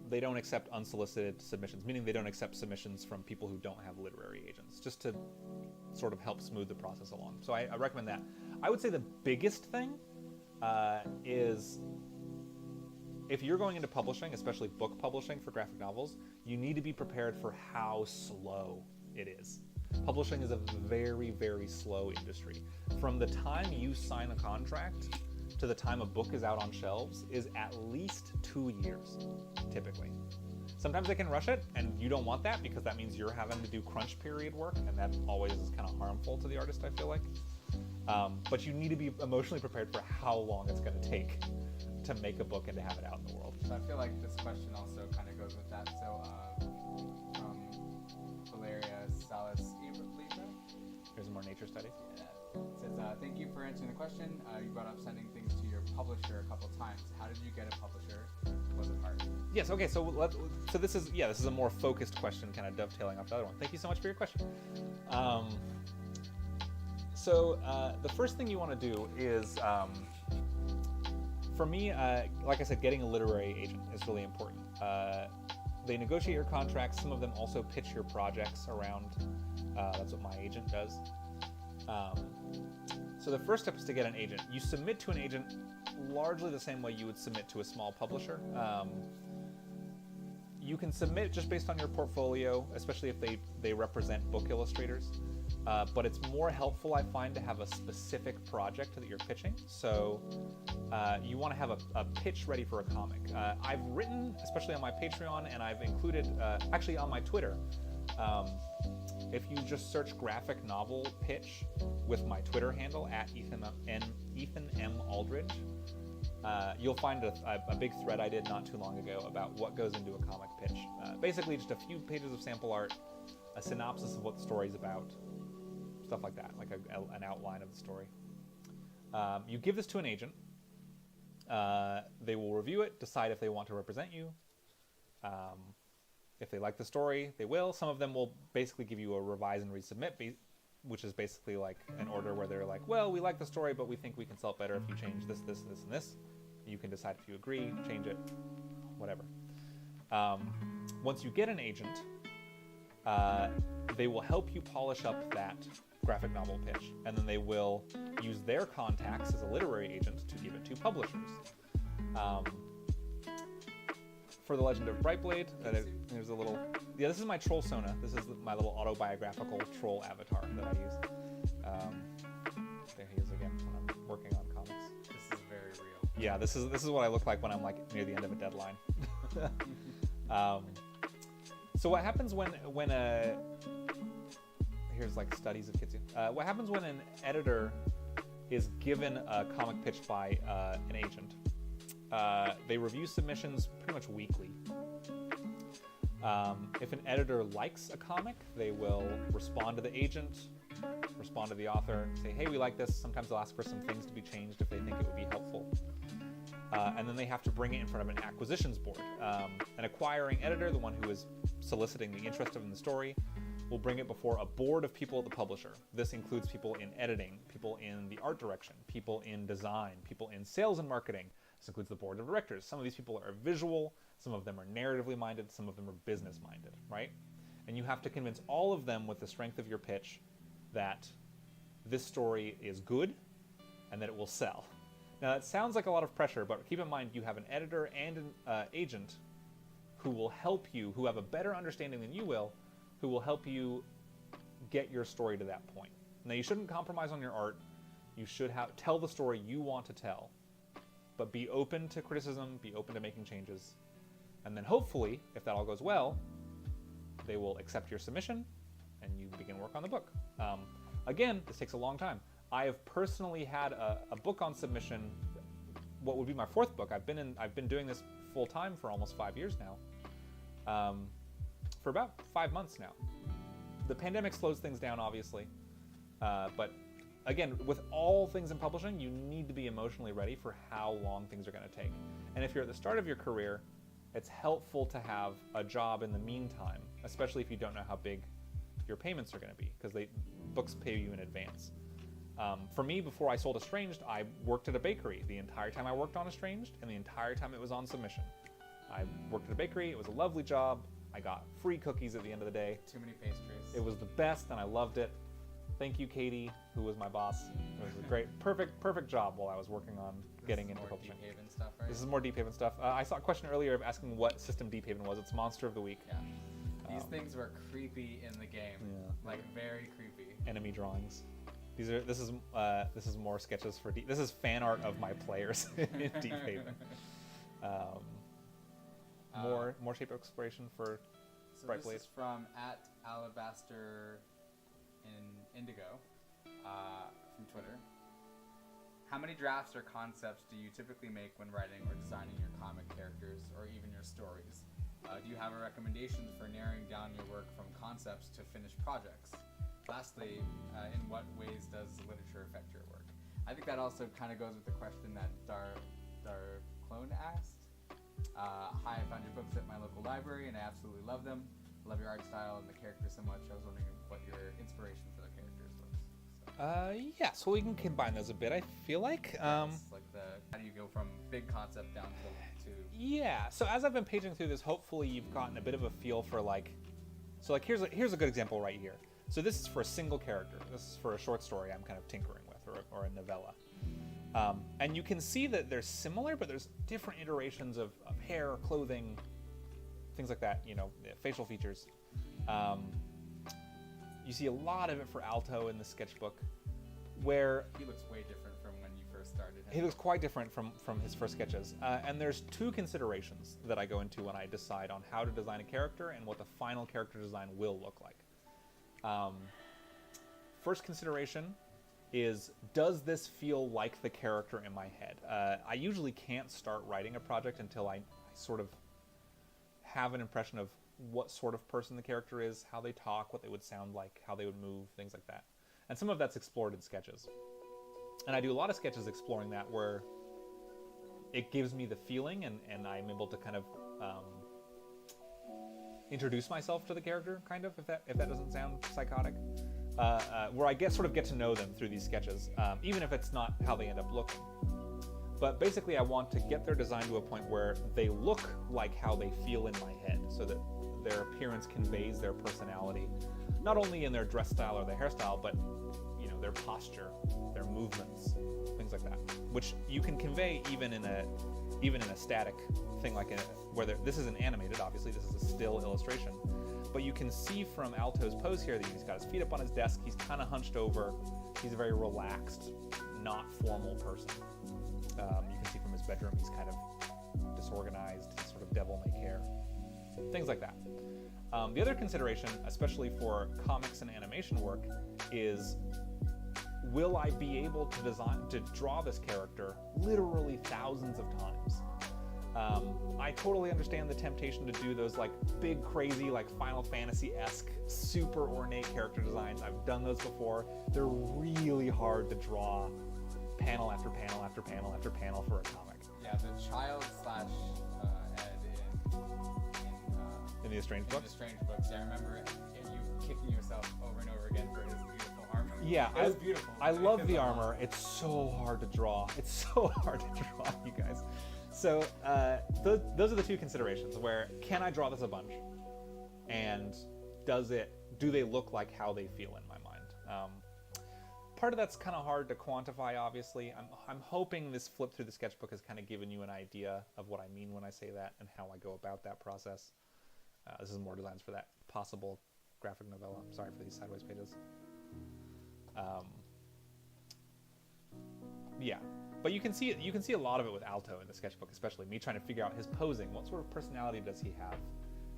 They don't accept unsolicited submissions, meaning they don't accept submissions from people who don't have literary agents, just to sort of help smooth the process along. So I recommend that. I would say the biggest thing is if you're going into publishing, especially book publishing for graphic novels, you need to be prepared for how slow it is. Publishing is a very, very slow industry. From the time you sign a contract to the time a book is out on shelves is at least 2 years, typically. Sometimes they can rush it, and you don't want that because that means you're having to do crunch period work, and that always is kind of harmful to the artist, I feel like. But you need to be emotionally prepared for how long it's going to take to make a book and to have it out in the world. So I feel like this question also kind of goes with that. So from Valeria Salas Libra. Here's more nature studies. Yeah. It says, thank you for answering the question. You brought up sending things to your publisher a couple times. How did you get a publisher? Was it hard? Yes. Okay. So this is a more focused question, kind of dovetailing off the other one. Thank you so much for your question. So the first thing you want to do is, for me, like I said, getting a literary agent is really important. They negotiate your contracts. Some of them also pitch your projects around. That's what my agent does. So the first step is to get an agent. You submit to an agent largely the same way you would submit to a small publisher. You can submit just based on your portfolio, especially if they represent book illustrators. But it's more helpful, I find, to have a specific project that you're pitching. So you want to have a pitch ready for a comic. I've written, especially on my Patreon, and I've included, actually on my Twitter, if you just search graphic novel pitch with my Twitter handle at Ethan M. Aldridge, you'll find a big thread I did not too long ago about what goes into a comic pitch. Basically just a few pages of sample art, a synopsis of what the story's about, stuff like that, like an outline of the story. You give this to an agent. They will review it, decide if they want to represent you. If they like the story, they will. Some of them will basically give you a revise and resubmit, which is basically like an order where they're like, well, we like the story, but we think we can sell it better if you change this, this, this, and this. You can decide if you agree, change it, whatever. Once you get an agent, they will help you polish up that graphic novel pitch, and then they will use their contacts as a literary agent to give it to publishers. For The Legend of Brightblade, there's a little... Yeah, this is my troll Sona. This is my little autobiographical troll avatar that I use. There he is again when I'm working on comics. This is very real. Yeah, this is what I look like when I'm like near the end of a deadline. So what happens when here's like studies of kids. What happens when an editor is given a comic pitch by an agent? They review submissions pretty much weekly. If an editor likes a comic, they will respond to the agent, respond to the author, say, hey, we like this. Sometimes they'll ask for some things to be changed if they think it would be helpful. And then they have to bring it in front of an acquisitions board. An acquiring editor, the one who is soliciting the interest in the story, will bring it before a board of people at the publisher. This includes people in editing, people in the art direction, people in design, people in sales and marketing. This includes the board of directors. Some of these people are visual, some of them are narratively minded, some of them are business minded, right? And you have to convince all of them with the strength of your pitch that this story is good and that it will sell. Now that sounds like a lot of pressure, but keep in mind you have an editor and an agent who will help you, who have a better understanding than you will, who will help you get your story to that point. Now you shouldn't compromise on your art. You should tell the story you want to tell, but be open to criticism, be open to making changes. And then hopefully, if that all goes well, they will accept your submission and you begin work on the book. Again, this takes a long time. I have personally had a book on submission, what would be my 4th book. I've been doing this full time for almost 5 years now. For about 5 months now. The pandemic slows things down, obviously. But again, with all things in publishing, you need to be emotionally ready for how long things are going to take. And if you're at the start of your career, it's helpful to have a job in the meantime, especially if you don't know how big your payments are going to be, because books pay you in advance. For me, before I sold Estranged, I worked at a bakery the entire time I worked on Estranged and the entire time it was on submission. I worked at a bakery. It was a lovely job. I got free cookies at the end of the day. Too many pastries. It was the best, and I loved it. Thank you, Katie, who was my boss. It was a great, perfect job while I was working on getting into publishing. Deep Haven stuff, right? This is more Deep Haven stuff. I saw a question earlier of asking what system Deep Haven was. It's Monster of the Week. Yeah. These things were creepy in the game. Yeah. Like very creepy. Enemy drawings. This is more sketches for this is fan art of my players in Deep Haven. More shape exploration for Bright Blade. This is from @Alabaster in Indigo from Twitter. How many drafts or concepts do you typically make when writing or designing your comic characters or even your stories? Do you have a recommendation for narrowing down your work from concepts to finished projects? Lastly, in what ways does literature affect your work? I think that also kind of goes with the question that Dar Clone asked. Hi, I found your books at my local library and I absolutely love them. I love your art style and the characters so much. I was wondering what your inspiration for the characters was. So. Yeah, so we can combine those a bit, I feel like. How do you go from big concept down to Yeah, so as I've been paging through this, hopefully you've gotten a bit of a feel for here's a good example right here. So this is for a single character. This is for a short story I'm kind of tinkering with, or a novella. And you can see that they're similar, but there's different iterations of hair, clothing, things like that, facial features. You see a lot of it for Alto in the sketchbook, where he looks way different from when you first started. He looks quite different from his first sketches. And there's two considerations that I go into when I decide on how to design a character and what the final character design will look like. First consideration is, does this feel like the character in my head? I usually can't start writing a project until I sort of have an impression of what sort of person the character is, how they talk, what they would sound like, how they would move, things like that. And some of that's explored in sketches. And I do a lot of sketches exploring that, where it gives me the feeling and I'm able to kind of introduce myself to the character, kind of, if that doesn't sound psychotic. Where I sort of get to know them through these sketches, even if it's not how they end up looking. But basically I want to get their design to a point where they look like how they feel in my head, so that their appearance conveys their personality, not only in their dress style or their hairstyle, but their posture, their movements, things like that, which you can convey even in a static thing this isn't animated, obviously, this is a still illustration. But you can see from Alto's pose here that he's got his feet up on his desk, he's kind of hunched over, he's a very relaxed, not formal person. You can see from his bedroom he's kind of disorganized, he's sort of devil-may care, things like that. The other consideration, especially for comics and animation work, is, will I be able to draw this character literally thousands of times? I totally understand the temptation to do those big, crazy, Final Fantasy-esque, super ornate character designs. I've done those before. They're really hard to draw panel after panel after panel after panel for a comic. Yeah, the child / Ed in the Strange books? In the Strange books, yeah, I remember you kicking yourself over and over again for his beautiful armor. Yeah, it was beautiful. I love the armor. It's so hard to draw. It's so hard to draw, you guys. So those are the two considerations, where can I draw this a bunch? And do they look like how they feel in my mind? Part of that's kind of hard to quantify, obviously. I'm hoping this flip through the sketchbook has kind of given you an idea of what I mean when I say that and how I go about that process. This is more designs for that possible graphic novella. I'm sorry for these sideways pages. Yeah, but you can see a lot of it with Alto in the sketchbook, especially me trying to figure out his posing. What sort of personality does he have?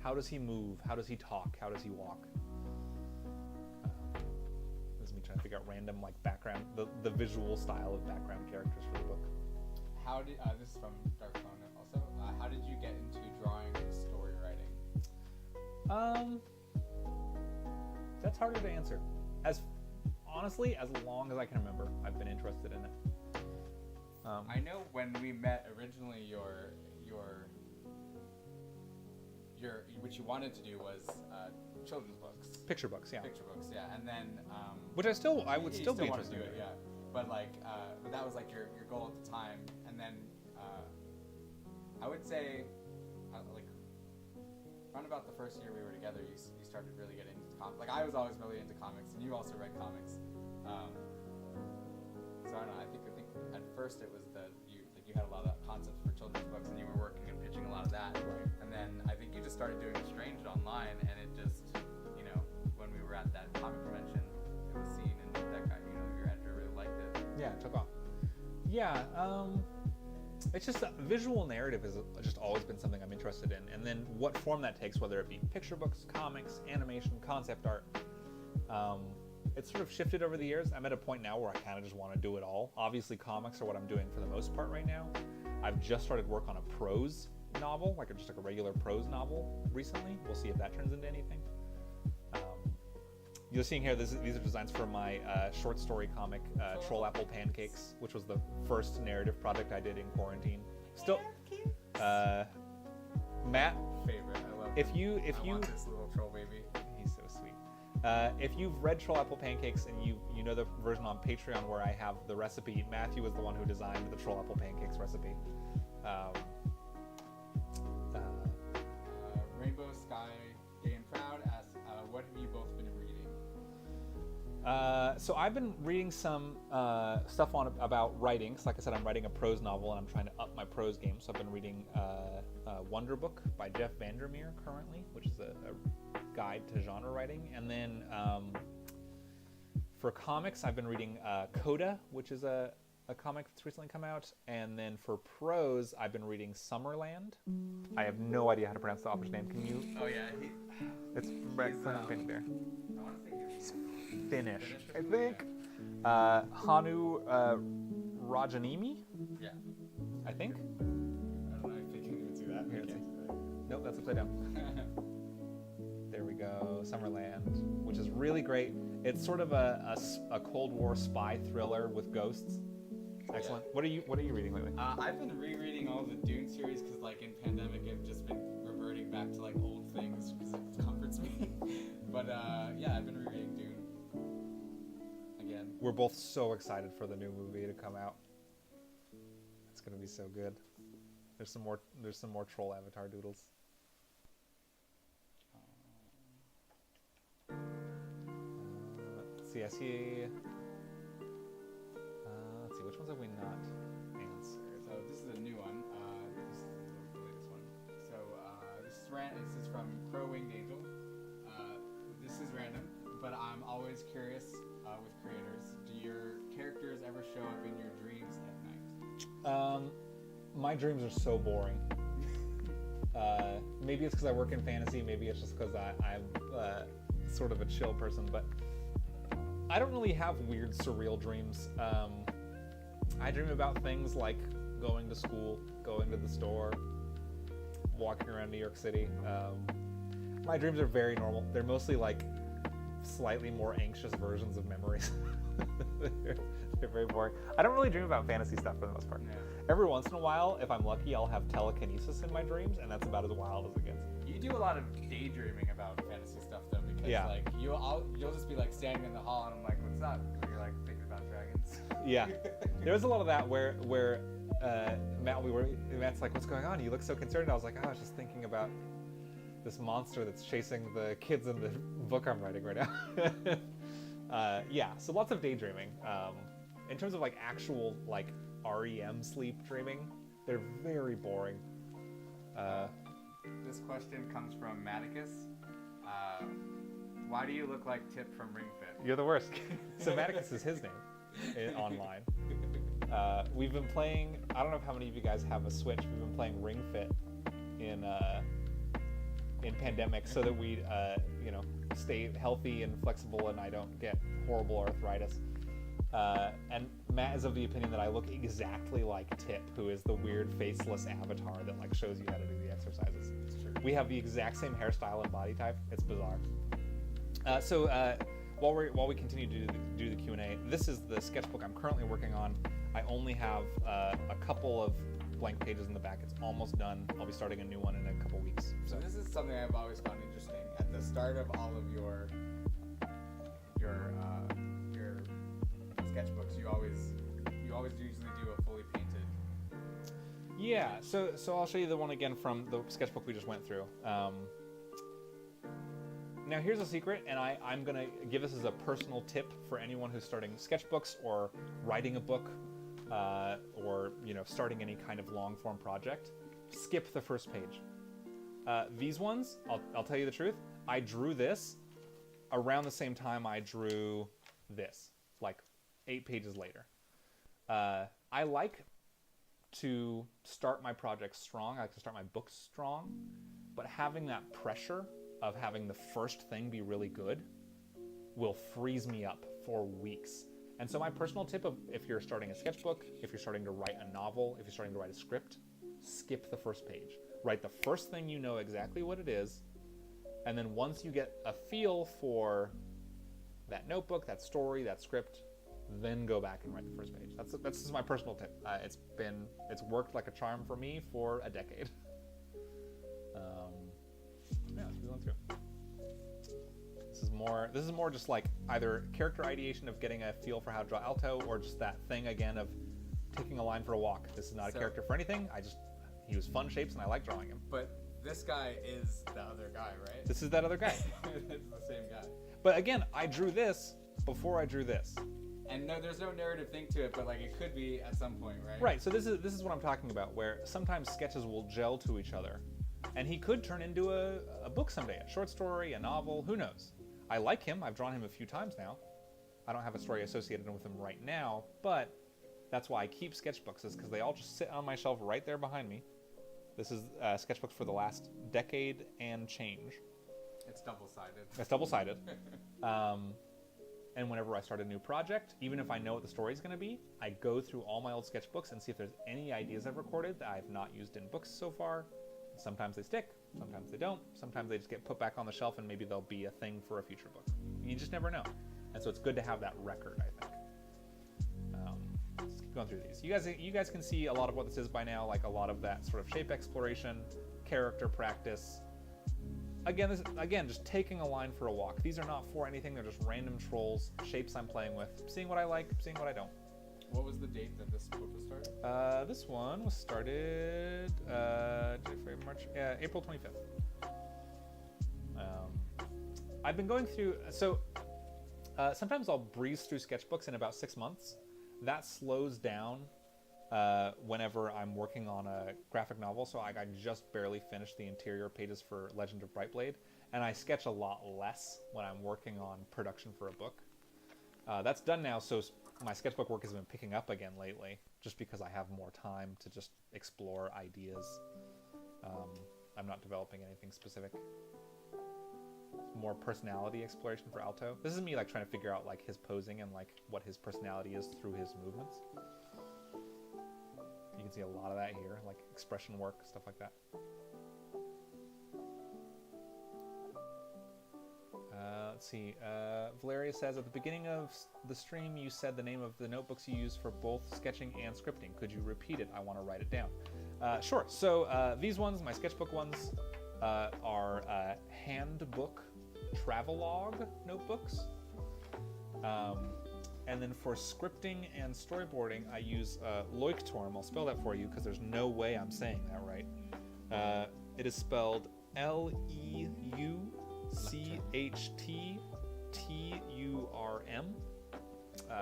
How does he move? How does he talk? How does he walk? This is me trying to figure out random background, the visual style of background characters for the book. How did this is from Dark Phone also? How did you get into drawing and story writing? That's harder to answer. Honestly, as long as I can remember, I've been interested in it. I know when we met originally, what you wanted to do was children's books. Picture books, yeah. Picture books, yeah, and then which I would still be interested in. Do it, yeah. But but that was your goal at the time, and then I would say around about the first year we were together, you started really getting into comics. I was always really into comics, and you also read comics. So I don't know. I think at first it was you had a lot of concepts for children's books, and you were working and pitching a lot of that. Right. And then I think you just started doing Strange online, and it Yeah, it's just visual narrative has just always been something I'm interested in, and then what form that takes, whether it be picture books, comics, animation, concept art. It's sort of shifted over the years. I'm at a point now where I kind of just want to do it all. Obviously, comics are what I'm doing for the most part right now. I've just started work on a prose novel, like just like a regular prose novel recently. We'll see if that turns into anything. You're seeing here, these are designs for my short story comic, Troll Apple Pancakes, which was the first narrative project I did in quarantine. Still, Matt, Favorite. I love. if you want this little troll baby. he's so sweet. If you've read Troll Apple Pancakes and you know the version on Patreon where I have the recipe, Matthew was the one who designed the Troll Apple Pancakes recipe. Rainbow Sky Gay and Proud asks, what have you both been reading? So I've been reading some stuff about writing. So like I said, I'm writing a prose novel and I'm trying to up my prose game. So I've been reading Wonder Book by Jeff Vandermeer currently, which is a guide to genre writing. And then for comics, I've been reading Coda, which is a comic that's recently come out. And then for prose, I've been reading Summerland. I have no idea how to pronounce the author's name. Can you? Oh yeah, It's there. I want to say he's Finnish, I think. Hanu Rajanimi, Yeah. I think. I don't know if you can even see that. Here, let's Okay. see. Nope, that's upside down. There we go. Summerland, which is really great. It's sort of a Cold War spy thriller with ghosts. Excellent. What are you reading lately? I've been rereading all the Dune series because, like, in pandemic, I've just been reverting back to like old things because it comforts me. But yeah, I've been rereading Dune again. We're both so excited for the new movie to come out. It's gonna be so good. There's some more troll avatar doodles. Let's see. I see. Let's see. Which ones have we not answered? So this is a new one. This is the latest one. So this is from Crow Winged Angel. This is random, but I'm always curious with creators. Do your characters ever show up in your dreams at night? My dreams are so boring. Maybe it's because I work in fantasy. Maybe it's just because I'm sort of a chill person. But I don't really have weird, surreal dreams. I dream about things like going to school, going to the store, walking around New York City. My dreams are very normal. They're mostly like slightly more anxious versions of memories. They're very boring. I don't really dream about fantasy stuff for the most part. Yeah. Every once in a while, if I'm lucky, I'll have telekinesis in my dreams, and that's about as wild as it gets. You do a lot of daydreaming about fantasy stuff though, because Yeah. like you'll just be like standing in the hall and I'm like, what's up? And you're like thinking about dragons. Yeah, there was a lot of that where Matt's like, what's going on? You look so concerned. I was like, oh, I was just thinking about this monster that's chasing the kids in the book I'm writing right now. Yeah, so lots of daydreaming. In terms of like actual like REM sleep dreaming, they're very boring. This question comes from Maticus. Why do you look like Tip from Ring Fit? You're the worst. So Maticus is his name online. We've been playing, I don't know how many of you guys have a Switch. We've been playing Ring Fit in pandemic so that we stay healthy and flexible and I don't get horrible arthritis. And Matt is of the opinion that I look exactly like Tip, who is the weird faceless avatar that like shows you how to do the exercises. We have the exact same hairstyle and body type. It's bizarre. So while we continue to do the Q&A, this is the sketchbook I'm currently working on. I only have a couple of blank pages in the back. It's almost done. I'll be starting a new one in a couple weeks. So this is something I've always found interesting. At the start of all of your sketchbooks, you always usually do a fully painted. Yeah, so I'll show you the one again from the sketchbook we just went through. Now here's a secret, and I'm gonna give this as a personal tip for anyone who's starting sketchbooks or writing a book, or starting any kind of long form project. Skip the first page. These ones, I'll tell you the truth. I drew this around the same time I drew this, like 8 pages later. I like to start my projects strong. I like to start my books strong, but having that pressure of having the first thing be really good will freeze me up for weeks. And so my personal tip of if you're starting a sketchbook, if you're starting to write a novel, if you're starting to write a script, skip the first page. Write the first thing you know exactly what it is, and then once you get a feel for that notebook, that story, that script, then go back and write the first page. That's just my personal tip. It's worked like a charm for me for a decade. Yeah, let's be going through. This is more just like either character ideation of getting a feel for how to draw Alto, or just that thing again of taking a line for a walk. This is not a character for anything. He was fun shapes and I like drawing him. But this guy is the other guy, right? This is that other guy. It's the same guy. But again, I drew this before I drew this. And no, there's no narrative thing to it, but like it could be at some point, right? Right. So this is what I'm talking about, where sometimes sketches will gel to each other, and he could turn into a book someday, a short story, a novel. Who knows? I like him. I've drawn him a few times now. I don't have a story associated with him right now, but that's why I keep sketchbooks, is because they all just sit on my shelf right there behind me. This is sketchbooks for the last decade and change. It's double-sided. It's double-sided. And whenever I start a new project, even if I know what the story is going to be, I go through all my old sketchbooks and see if there's any ideas I've recorded that I've not used in books so far. Sometimes they stick, sometimes they don't. Sometimes they just get put back on the shelf and maybe they'll be a thing for a future book. You just never know. And so it's good to have that record, I think. Let's keep going through these. You guys can see a lot of what this is by now, like a lot of that sort of shape exploration, character practice. Again, just taking a line for a walk. These are not for anything. They're just random trolls, shapes I'm playing with, seeing what I like, seeing what I don't. What was the date that this book was started? This one was started March, April 25th. I've been going through, sometimes I'll breeze through sketchbooks in about 6 months. That slows down whenever I'm working on a graphic novel. So I just barely finished the interior pages for Legend of Brightblade, and I sketch a lot less when I'm working on production for a book. That's done now, so my sketchbook work has been picking up again lately, just because I have more time to just explore ideas. I'm not developing anything specific. More personality exploration for Alto. This is me like trying to figure out like his posing and like what his personality is through his movements. You can see a lot of that here, like expression work, stuff like that. Let's see. Valeria says, at the beginning of the stream, you said the name of the notebooks you use for both sketching and scripting. Could you repeat it? I want to write it down. Sure. So these ones, my sketchbook ones, are handbook travelogue notebooks. And then for scripting and storyboarding, I use Leuchtturm. I'll spell that for you because there's no way I'm saying that right. It is spelled Leuchtturm.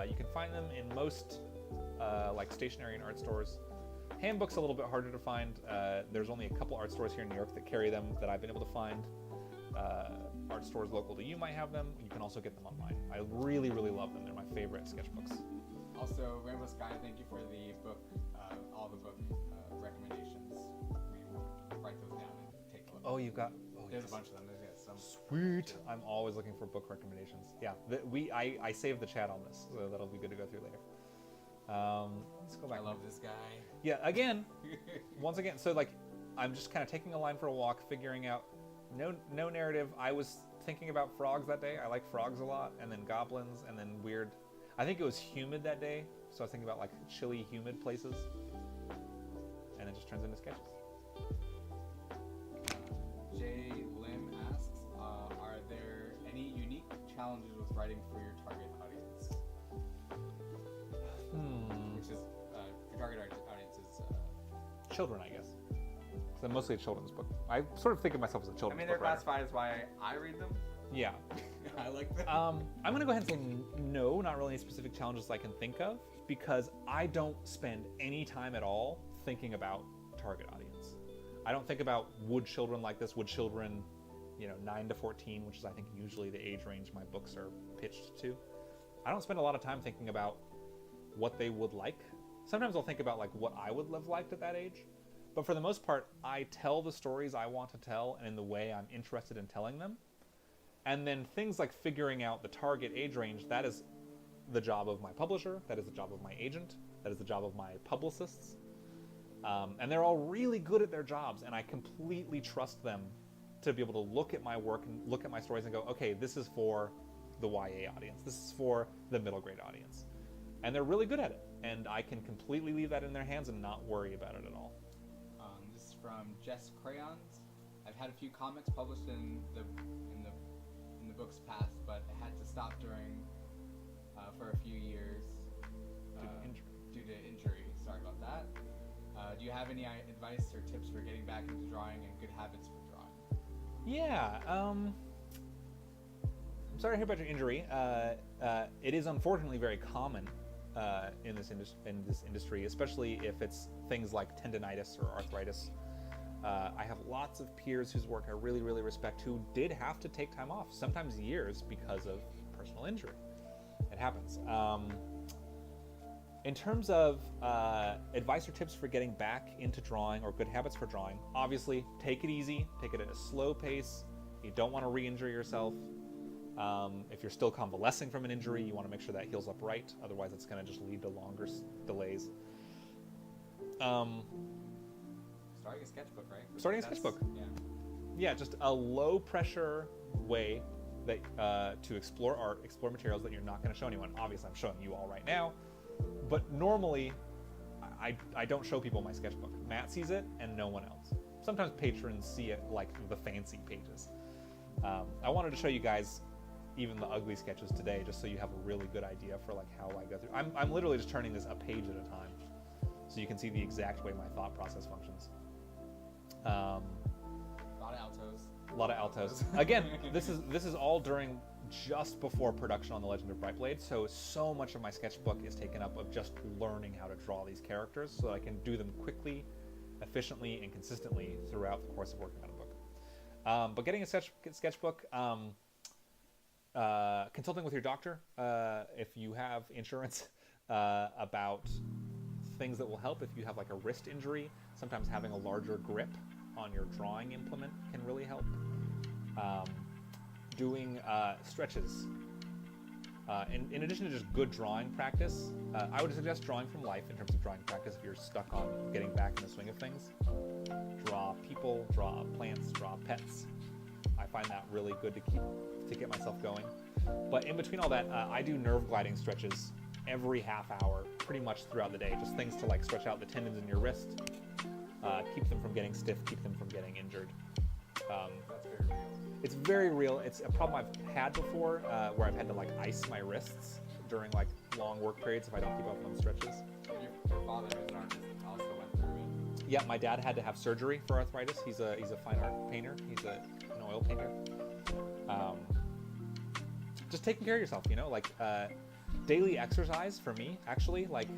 You can find them in most like stationery and art stores. Handbook's a little bit harder to find. There's only a couple art stores here in New York that carry them that I've been able to find. Art stores local to you might have them. You can also get them online. I really, really love them. They're my favorite sketchbooks. Also, Rainbow Sky, thank you for the book, all the book recommendations. We will write those down and take a look. Oh, you've got... There's a bunch of them. There's some. Sweet. I'm always looking for book recommendations. Yeah, I saved the chat on this, so that'll be good to go through later. Let's go back. I love this guy. Yeah, once again, so like, I'm just kind of taking a line for a walk, figuring out no narrative. I was thinking about frogs that day. I like frogs a lot, and then goblins, and then weird. I think it was humid that day, so I was thinking about like chilly, humid places, and it just turns into sketches. Jay Lim asks, are there any unique challenges with writing for your target audience? Which is, your target audience is... children, I guess. Because I'm mostly a children's book. I sort of think of myself as a children's book they're writer. classified as why I read them. Yeah. I like them. I'm going to go ahead and say no, not really any specific challenges I can think of, because I don't spend any time at all thinking about target audience. I don't think about would children like this, would children, 9 to 14, which is I think usually the age range my books are pitched to. I don't spend a lot of time thinking about what they would like. sometimes I'll think about like what I would have liked at that age. But for the most part, I tell the stories I want to tell and in the way I'm interested in telling them. And then things like figuring out the target age range, that is the job of my publisher, that is the job of my agent, that is the job of my publicists. And they're all really good at their jobs, and I completely trust them to be able to look at my work and look at my stories and go, okay, this is for the YA audience. This is for the middle grade audience. And they're really good at it. And I can completely leave that in their hands and not worry about it at all. This is from Jess Crayons. I've had a few comics published in the books past, but I had to stop during for a few years due to injury. Sorry about that. Do you have any advice or tips for getting back into drawing and good habits for drawing? Yeah. I'm sorry to hear about your injury. It is unfortunately very common in this industry, especially if it's things like tendonitis or arthritis. I have lots of peers whose work I really, really respect who did have to take time off, sometimes years, because of personal injury. It happens. In terms of advice or tips for getting back into drawing or good habits for drawing, obviously take it easy, take it at a slow pace. You don't want to re-injure yourself. If you're still convalescing from an injury, you want to make sure that heals up right. Otherwise, it's going to just lead to longer delays. Starting a sketchbook, right? Starting a sketchbook. Yeah. Yeah, just a low-pressure way that to explore art, explore materials that you're not going to show anyone. Obviously, I'm showing you all right now. But normally, I don't show people my sketchbook. Matt sees it, and no one else. Sometimes patrons see it like the fancy pages. I wanted to show you guys even the ugly sketches today, just so you have a really good idea for like how I go through. I'm literally just turning this a page at a time, so you can see the exact way my thought process functions. A lot of altos. A lot of altos. Again, this is all during just before production on The Legend of Brightblade, so much of my sketchbook is taken up of just learning how to draw these characters so that I can do them quickly, efficiently, and consistently throughout the course of working on a book. But getting a sketchbook, consulting with your doctor, if you have insurance, about things that will help. If you have like a wrist injury, sometimes having a larger grip on your drawing implement can really help. Doing stretches. In addition to just good drawing practice, I would suggest drawing from life in terms of drawing practice if you're stuck on getting back in the swing of things. Draw people, draw plants, draw pets. I find that really good to get myself going. But in between all that, I do nerve gliding stretches every half hour, pretty much throughout the day. Just things to like stretch out the tendons in your wrist, keep them from getting stiff, keep them from getting injured. That's very real. It's very real. It's a problem I've had before, where I've had to like ice my wrists during like long work periods if I don't keep up on stretches. Your father, who's an artist, also went through it. Yeah, my dad had to have surgery for arthritis. He's a fine art painter. He's an oil painter. Just taking care of yourself, like daily exercise for me, actually, like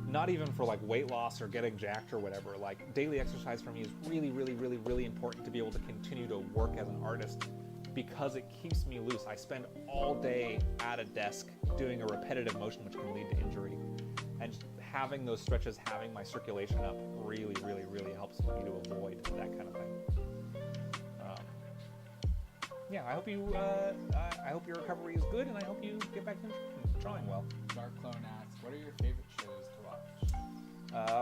not even for like weight loss or getting jacked or whatever. Like daily exercise for me is really, really, really, really important to be able to continue to work as an artist because it keeps me loose. I spend all day at a desk doing a repetitive motion which can lead to injury. And just having those stretches, having my circulation up really, really, really helps me to avoid that kind of thing. Yeah, I hope your recovery is good, and I hope you get back to drawing well. Dark Clone asks, what are your favorite shows to watch?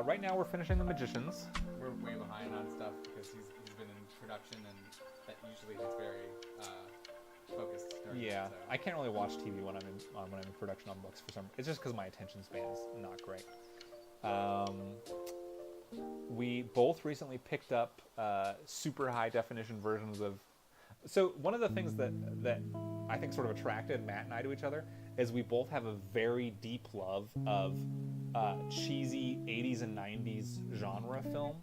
Right now we're finishing The Magicians. We're way behind on stuff because he's been in production, and that usually he's very focused during Yeah, it, so. I can't really watch TV when I'm in production on books for some. It's just because my attention span is not great. We both recently picked up super high definition versions of. So one of the things that I think sort of attracted Matt and I to each other is we both have a very deep love of cheesy 80s and 90s genre film.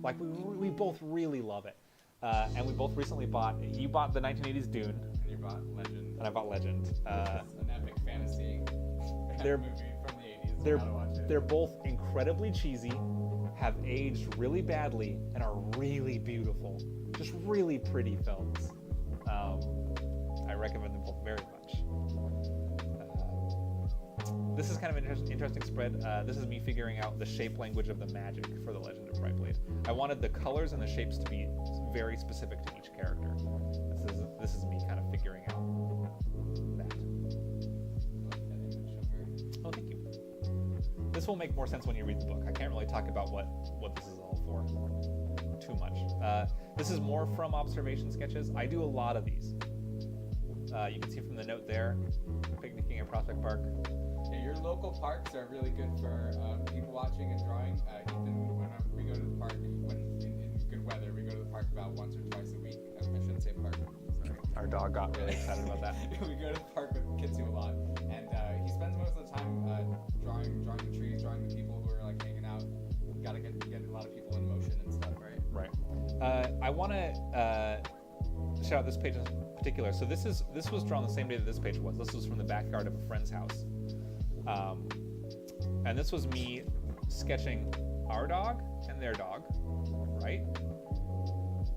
Like we both really love it. And we both recently you bought the 1980s Dune. And you bought Legend. And I bought Legend. It's an epic fantasy movie from the 80s. They're both incredibly cheesy, have aged really badly, and are really beautiful. Just really pretty films. I recommend them both very much. this is kind of an interesting spread. This is me figuring out the shape language of the magic for the Legend of Brightblade. I wanted the colors and the shapes to be very specific to each character. This is me kind of figuring out that. Oh, thank you. This will make more sense when you read the book. I can't really talk about what this is all for too much. This is more from observation sketches. I do a lot of these. You can see from the note there, picnicking at Prospect Park. Yeah, your local parks are really good for people watching and drawing. Ethan, when we go to the park, in good weather, we go to the park about once or twice a week. I shouldn't say park. Sorry. Our dog got really excited about that. We go to the park with Kitsu a lot, and he spends most of the time drawing the trees, drawing the people who are like hanging out. We've got to get a lot of people in motion and stuff, right? Right. I want to shout out this page in particular. So this was drawn the same day that this page was. This was from the backyard of a friend's house, and this was me sketching our dog and their dog, right?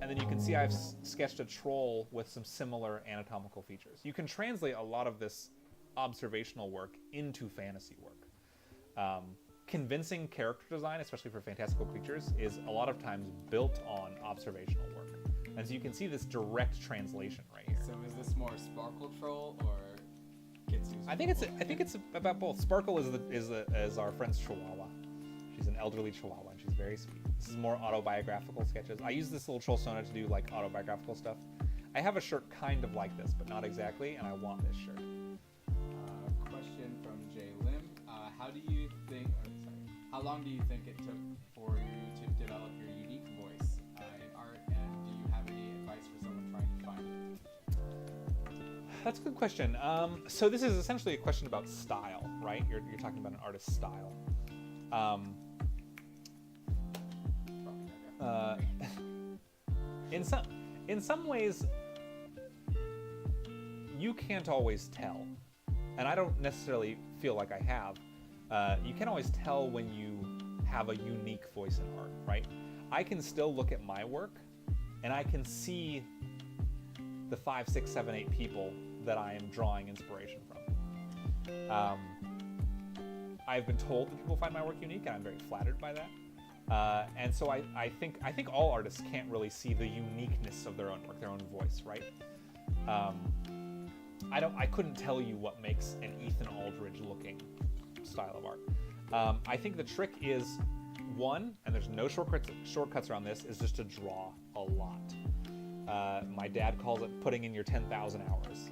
And then you can see I've sketched a troll with some similar anatomical features. You can translate a lot of this observational work into fantasy work. Convincing character design, especially for fantastical creatures, is a lot of times built on observational work. And so you can see this direct translation right here. So is this more Sparkle Troll or Kitsu's? I think it's about both. Sparkle is our friend's Chihuahua. She's an elderly Chihuahua, and she's very sweet. This is more autobiographical sketches. I use this little troll sona to do like autobiographical stuff. I have a shirt kind of like this, but not exactly, and I want this shirt. Question from Jay Lim. How long do you think it took for you to develop your unique voice in art, and do you have any advice for someone trying to find it? That's a good question. So this is essentially a question about style, right? You're talking about an artist's style. In some ways, you can't always tell, and I don't necessarily feel like I have. You can always tell when you have a unique voice in art, right? I can still look at my work, and I can see the 5, 6, 7, 8 people that I am drawing inspiration from. I've been told that people find my work unique, and I'm very flattered by that. And so I think all artists can't really see the uniqueness of their own work, their own voice, right? I couldn't tell you what makes an Ethan Aldridge looking style of art. I think the trick is, one, and there's no shortcuts around this, is just to draw a lot. My dad calls it putting in your 10,000 hours.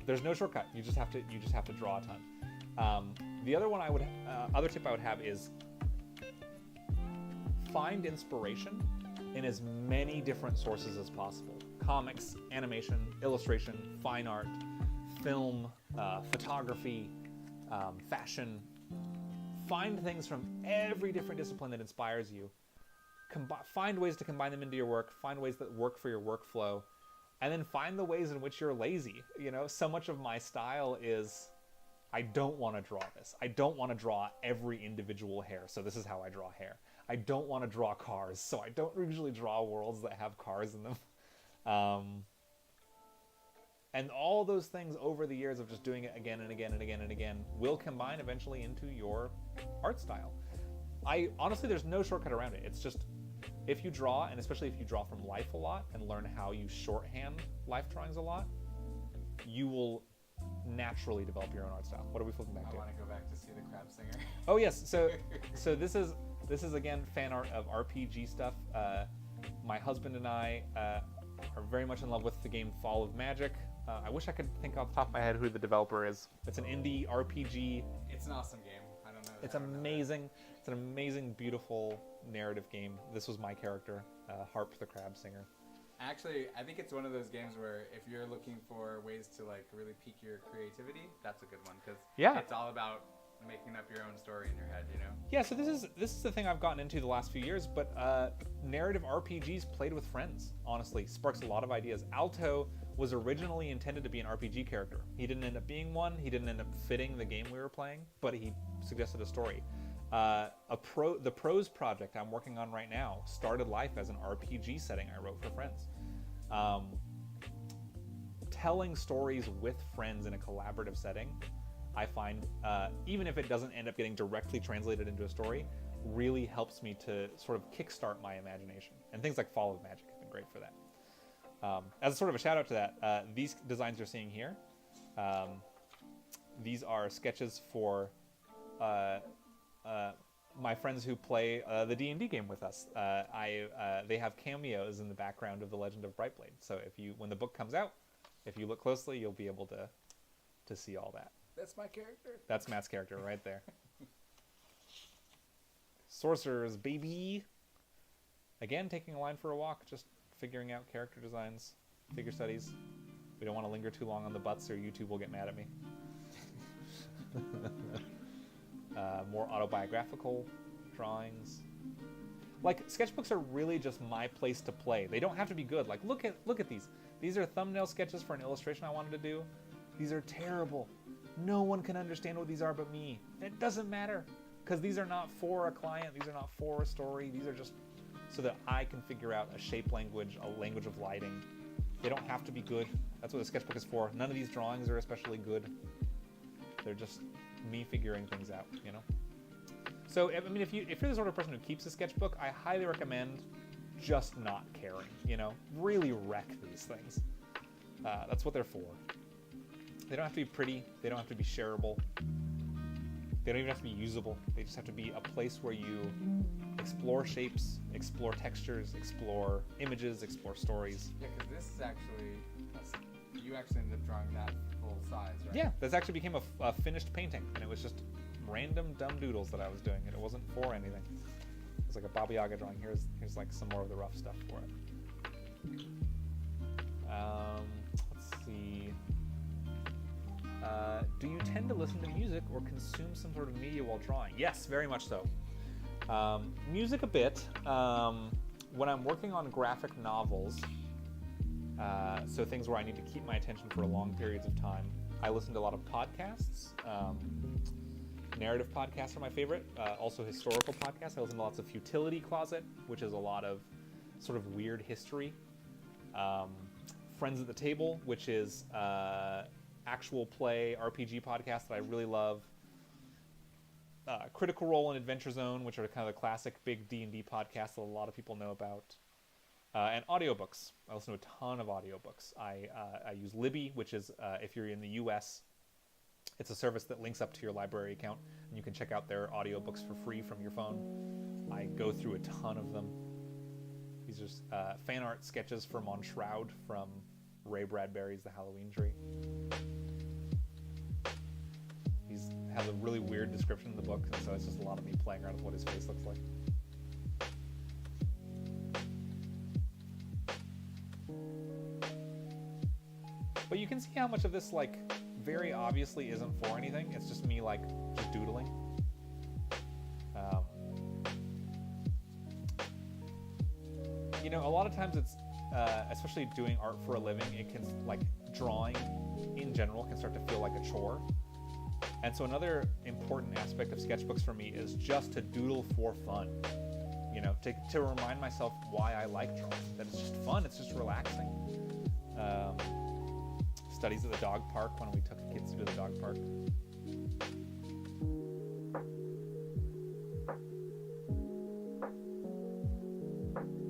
There's no shortcut. You just have to draw a ton. The other one other tip I would have is find inspiration in as many different sources as possible. Comics, animation, illustration, fine art, film, photography, fashion. Find things from every different discipline that inspires you. Find ways to combine them into your work, find ways that work for your workflow, and then find the ways in which you're lazy. You know, so much of my style is, I don't want to draw this. I don't want to draw every individual hair, so this is how I draw hair. I don't want to draw cars, so I don't usually draw worlds that have cars in them. And all those things over the years of just doing it again and again and again and again will combine eventually into your art style. Honestly, there's no shortcut around it. It's just, if you draw, and especially if you draw from life a lot and learn how you shorthand life drawings a lot, you will naturally develop your own art style. What are we flipping back to? I want to go back to see the Crab Singer. Oh yes, so this is again fan art of RPG stuff. My husband and I are very much in love with the game Fall of Magic. I wish I could think off the top of my head who the developer is. It's an indie RPG. It's an awesome game. I don't know. It's amazing. It's an amazing, beautiful narrative game. This was my character, Harp the Crab Singer. Actually, I think it's one of those games where if you're looking for ways to like really pique your creativity, that's a good one, because it's all about making up your own story in your head, you know? Yeah, so this is the thing I've gotten into the last few years, but narrative RPGs played with friends, honestly, sparks a lot of ideas. Alto was originally intended to be an RPG character. He didn't end up being one, he didn't end up fitting the game we were playing, but he suggested a story. The Prose project I'm working on right now started life as an RPG setting I wrote for friends. Telling stories with friends in a collaborative setting I find, even if it doesn't end up getting directly translated into a story, really helps me to sort of kickstart my imagination. And things like Fall of Magic have been great for that. As a sort of a shout out to that, these designs you're seeing here, these are sketches for my friends who play the D&D game with us. They have cameos in the background of The Legend of Brightblade. So when the book comes out, if you look closely, you'll be able to see all that. That's my character. That's Matt's character right there. Sorcerers, baby. Again, taking a line for a walk, just figuring out character designs, figure studies. We don't want to linger too long on the butts or YouTube will get mad at me. More autobiographical drawings. Like, sketchbooks are really just my place to play. They don't have to be good. Like, look at these. These are thumbnail sketches for an illustration I wanted to do. These are terrible. No one can understand what these are but me. It doesn't matter, because these are not for a client. These are not for a story. These are just so that I can figure out a shape language, a language of lighting. They don't have to be good. That's what a sketchbook is for. None of these drawings are especially good. They're just me figuring things out, you know? So, I mean, if you're the sort of person who keeps a sketchbook, I highly recommend just not caring, you know? Really wreck these things. That's what they're for. They don't have to be pretty. They don't have to be shareable. They don't even have to be usable. They just have to be a place where you explore shapes, explore textures, explore images, explore stories. Yeah, because this is actually, you actually ended up drawing that full size, right? Yeah, this actually became a finished painting, and it was just random dumb doodles that I was doing, and it wasn't for anything. It was like a Baba Yaga drawing. Here's like some more of the rough stuff for it. Let's see. Do you tend to listen to music or consume some sort of media while drawing? Yes, very much so. Music a bit. When I'm working on graphic novels, so things where I need to keep my attention for long periods of time, I listen to a lot of podcasts. Narrative podcasts are my favorite. Also historical podcasts. I listen to lots of Futility Closet, which is a lot of sort of weird history. Friends at the Table, which is actual play RPG podcast that I really love. Critical Role and Adventure Zone, which are kind of the classic big D&D podcasts that a lot of people know about. And audiobooks. I listen to a ton of audiobooks. I use Libby, which is, if you're in the US, it's a service that links up to your library account, and you can check out their audiobooks for free from your phone. I go through a ton of them. These are fan art sketches for Monshroud from Ray Bradbury's The Halloween Tree. He has a really weird description in the book, and so it's just a lot of me playing around with what his face looks like. But you can see how much of this, like, very obviously isn't for anything. It's just me, like, just doodling. You know, a lot of times it's, especially doing art for a living, it can, like, drawing in general can start to feel like a chore. And so another important aspect of sketchbooks for me is just to doodle for fun. You know, to remind myself why I like drawing. That it's just fun, it's just relaxing. Studies at the dog park when we took the kids to the dog park.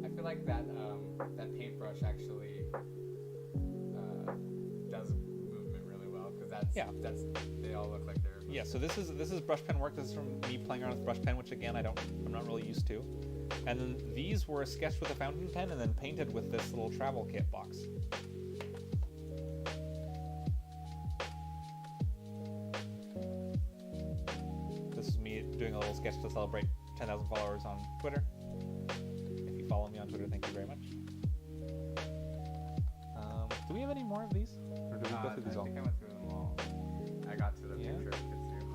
I feel like that paintbrush actually does movement really well, because that's they all look like they're moving. Yeah, so this is brush pen work. This is from me playing around with brush pen, which again I'm not really used to. And then these were sketched with a fountain pen and then painted with this little travel kit box. This is me doing a little sketch to celebrate 10,000 followers on Twitter. If you follow me on Twitter, thank you very much. Do we have any more of these? Or did we go through these all? I think I went through them all. I got to the picture of kids too.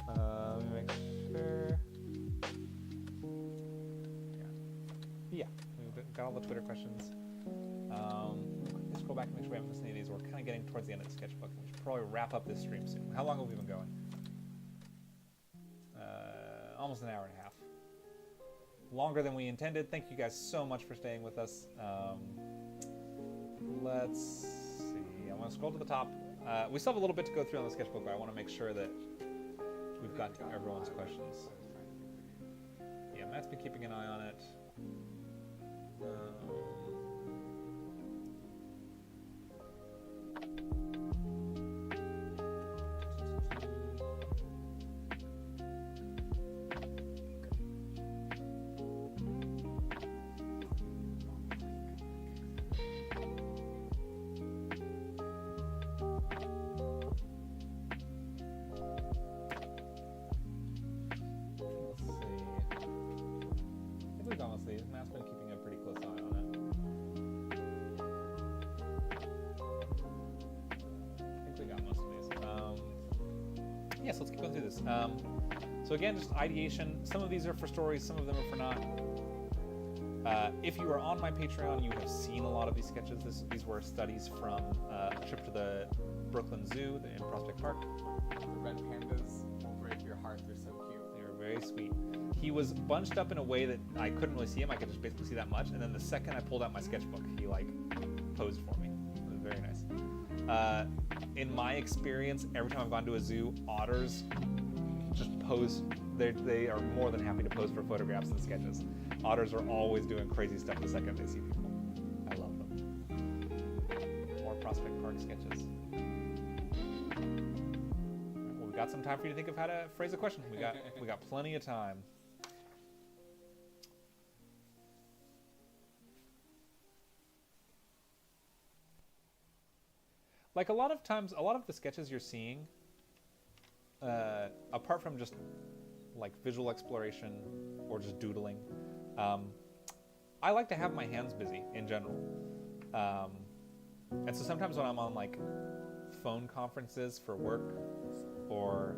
Let me make sure. Yeah, we've got all the Twitter questions. Let's scroll back and make sure we haven't missed any of these. We're kind of getting towards the end of the sketchbook. We should probably wrap up this stream soon. How long have we been going? Almost an hour and a half. Longer than we intended. Thank you guys so much for staying with us. Let's see. I'm going to scroll to the top. We still have a little bit to go through on the sketchbook, but I want to make sure that we've got to everyone's questions. Yeah, Matt's been keeping an eye on it. Honestly, Matt's been keeping a pretty close eye on it. I think we got most of these. Yes, let's keep going through this. So again, just ideation. Some of these are for stories, some of them are for not. If you are on my Patreon, you have seen a lot of these sketches. These were studies from a trip to the Brooklyn Zoo in Prospect Park. The red pandas break your heart. They're so cute. They were very sweet. He was bunched up in a way that I couldn't really see him. I could just basically see that much. And then the second I pulled out my sketchbook, he like posed for me. It was very nice. In my experience, every time I've gone to a zoo, otters just pose. They are more than happy to pose for photographs and sketches. Otters are always doing crazy stuff the second they see people. I love them. More Prospect Park sketches. Well, we got some time for you to think of how to phrase a question. We got plenty of time. Like a lot of times, a lot of the sketches you're seeing, apart from just like visual exploration or just doodling, I like to have my hands busy in general. And so sometimes when I'm on like phone conferences for work or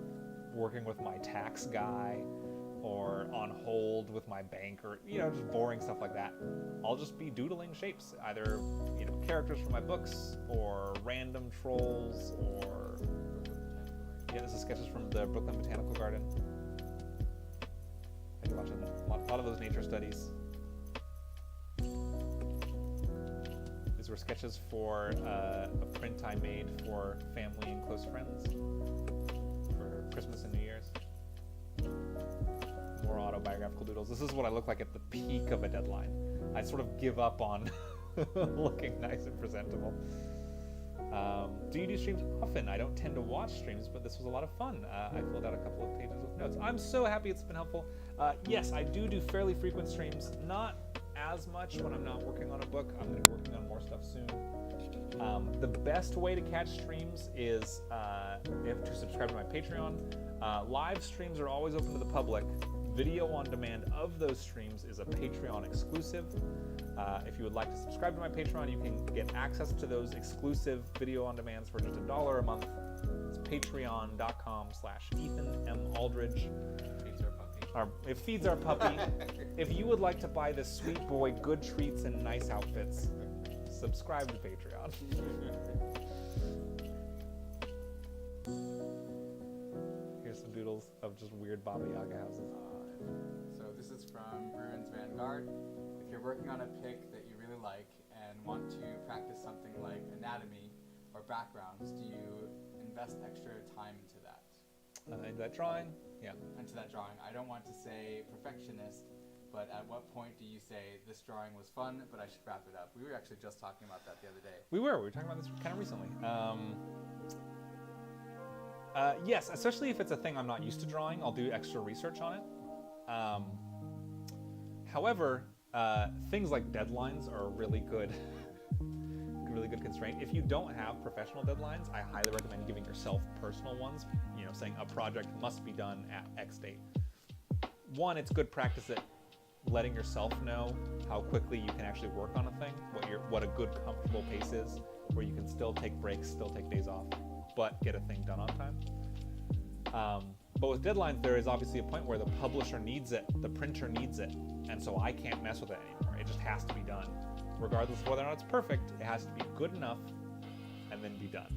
working with my tax guy or on hold with my bank or, just boring stuff like that, I'll just be doodling shapes, either, characters from my books or random trolls or, this is sketches from the Brooklyn Botanical Garden. I do a lot of those nature studies. These were sketches for a print I made for family and close friends for Christmas and New Year's. More autobiographical doodles. This is what I look like at the peak of a deadline. I sort of give up on looking nice and presentable. Do you do streams often? I don't tend to watch streams, but this was a lot of fun. I filled out a couple of pages with notes. I'm so happy it's been helpful. Yes, I do fairly frequent streams. Not as much when I'm not working on a book. I'm going to be working on more stuff soon. The best way to catch streams is to subscribe to my Patreon. Live streams are always open to the public. Video on demand of those streams is a Patreon exclusive. If you would like to subscribe to my Patreon, you can get access to those exclusive video on demands for just $1 a month. It's patreon.com/Ethan M. Aldridge. It feeds our puppy. If you would like to buy this sweet boy good treats and nice outfits, subscribe to Patreon. Here's some doodles of just weird Baba Yaga houses. So this is from Bruin's Vanguard. If you're working on a pick that you really like and want to practice something like anatomy or backgrounds, do you invest extra time into that? Into that drawing? Yeah. Into that drawing. I don't want to say perfectionist, but at what point do you say this drawing was fun, but I should wrap it up? We were actually just talking about that the other day. We were talking about this kind of recently. Yes, especially if it's a thing I'm not used to drawing, I'll do extra research on it. However, things like deadlines are a really good constraint. If you don't have professional deadlines, I highly recommend giving yourself personal ones, saying a project must be done at X date. One, it's good practice at letting yourself know how quickly you can actually work on a thing, what a good comfortable pace is, where you can still take breaks, still take days off, but get a thing done on time. But with deadlines, there is obviously a point where the publisher needs it, the printer needs it, and so I can't mess with it anymore. It just has to be done. Regardless of whether or not it's perfect, it has to be good enough and then be done.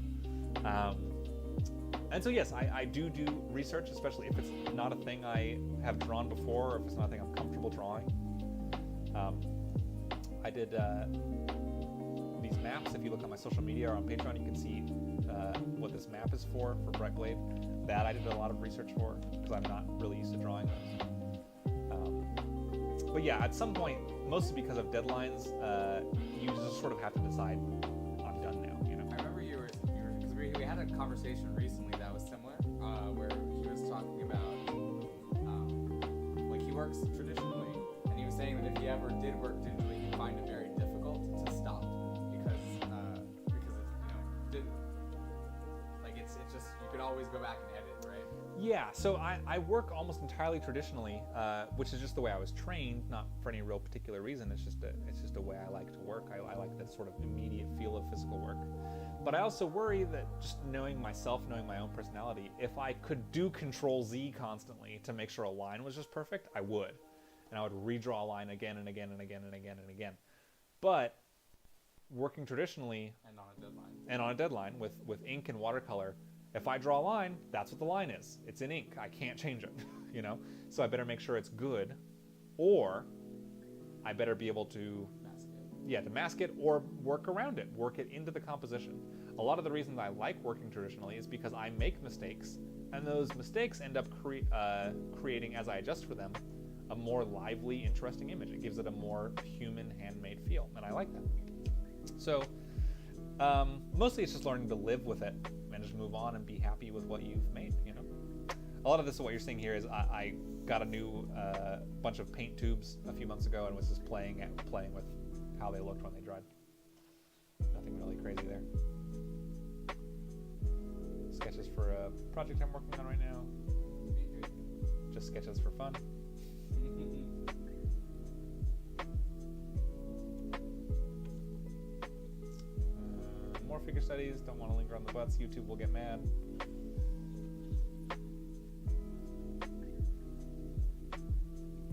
And so yes, I do research, especially if it's not a thing I have drawn before, or if it's not a thing I'm comfortable drawing. I did the these maps. If you look on my social media or on Patreon, you can see what this map is for Brightblade. That I did a lot of research for because I'm not really used to drawing those. But yeah, at some point, mostly because of deadlines, you just sort of have to decide, I'm done now, you know? I remember you were because we had a conversation recently that was similar, where he was talking about, like he works traditionally, and he was saying that if he ever did work digitally, he'd find it very difficult to stop because it's, it's just, you could always go back and edit, right? Yeah, so I work almost entirely traditionally, which is just the way I was trained, not for any real particular reason. It's just a way I like to work. I like that sort of immediate feel of physical work. But I also worry that just knowing myself, knowing my own personality, if I could do Control-Z constantly to make sure a line was just perfect, I would. And I would redraw a line again and again and again and again and again. But working traditionally And on a deadline. with ink and watercolor, if I draw a line, that's what the line is. It's in ink. I can't change it, you know? So I better make sure it's good, or I better be able to mask it or work around it, work it into the composition. A lot of the reasons I like working traditionally is because I make mistakes, and those mistakes end up creating, as I adjust for them, a more lively, interesting image. It gives it a more human, handmade feel, and I like that. So mostly it's just learning to live with it and just move on and be happy with what you've made, you know? A lot of this, what you're seeing here is I got a new bunch of paint tubes a few months ago and was just playing with how they looked when they dried. Nothing really crazy there. Sketches for a project I'm working on right now. Just sketches for fun. More figure studies, don't want to linger on the butts, YouTube will get mad.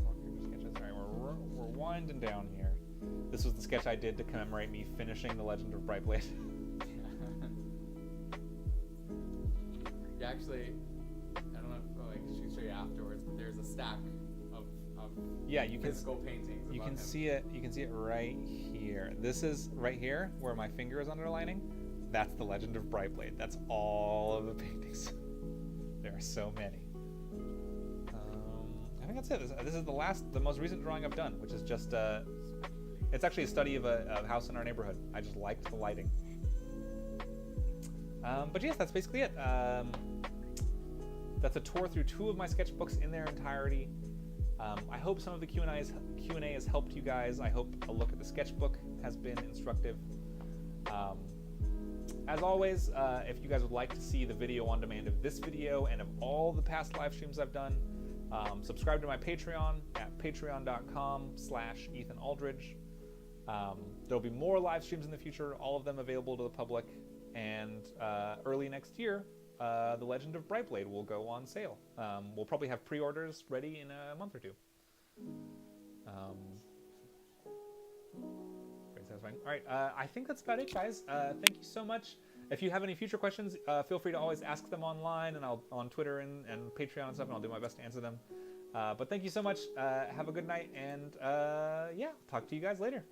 More figure sketches. Alright, we're winding down here. This was the sketch I did to commemorate me finishing The Legend of Brightblade. Yeah, actually, I don't know if I can show you afterwards, but there's a stack of physical paintings. You can see it right here. This is right here where my finger is underlining. That's The Legend of Brightblade. That's all of the paintings. There are so many. I think that's it. This is the most recent drawing I've done, which is just it's actually a study of a house in our neighborhood. I just liked the lighting. But yes, that's basically it. That's a tour through 2 of my sketchbooks in their entirety. I hope some of the Q&A has helped you guys. I hope a look at the sketchbook has been instructive. As always, if you guys would like to see the video on demand of this video and of all the past live streams I've done, subscribe to my Patreon at patreon.com/EthanAldridge. There'll be more live streams in the future, all of them available to the public. And early next year, The Legend of Brightblade will go on sale. We'll probably have pre-orders ready in a month or 2. Very satisfying. All right, I think that's about it, guys. Thank you so much. If you have any future questions, feel free to always ask them online and on Twitter and Patreon and stuff, and I'll do my best to answer them. But thank you so much. Have a good night, and yeah, talk to you guys later.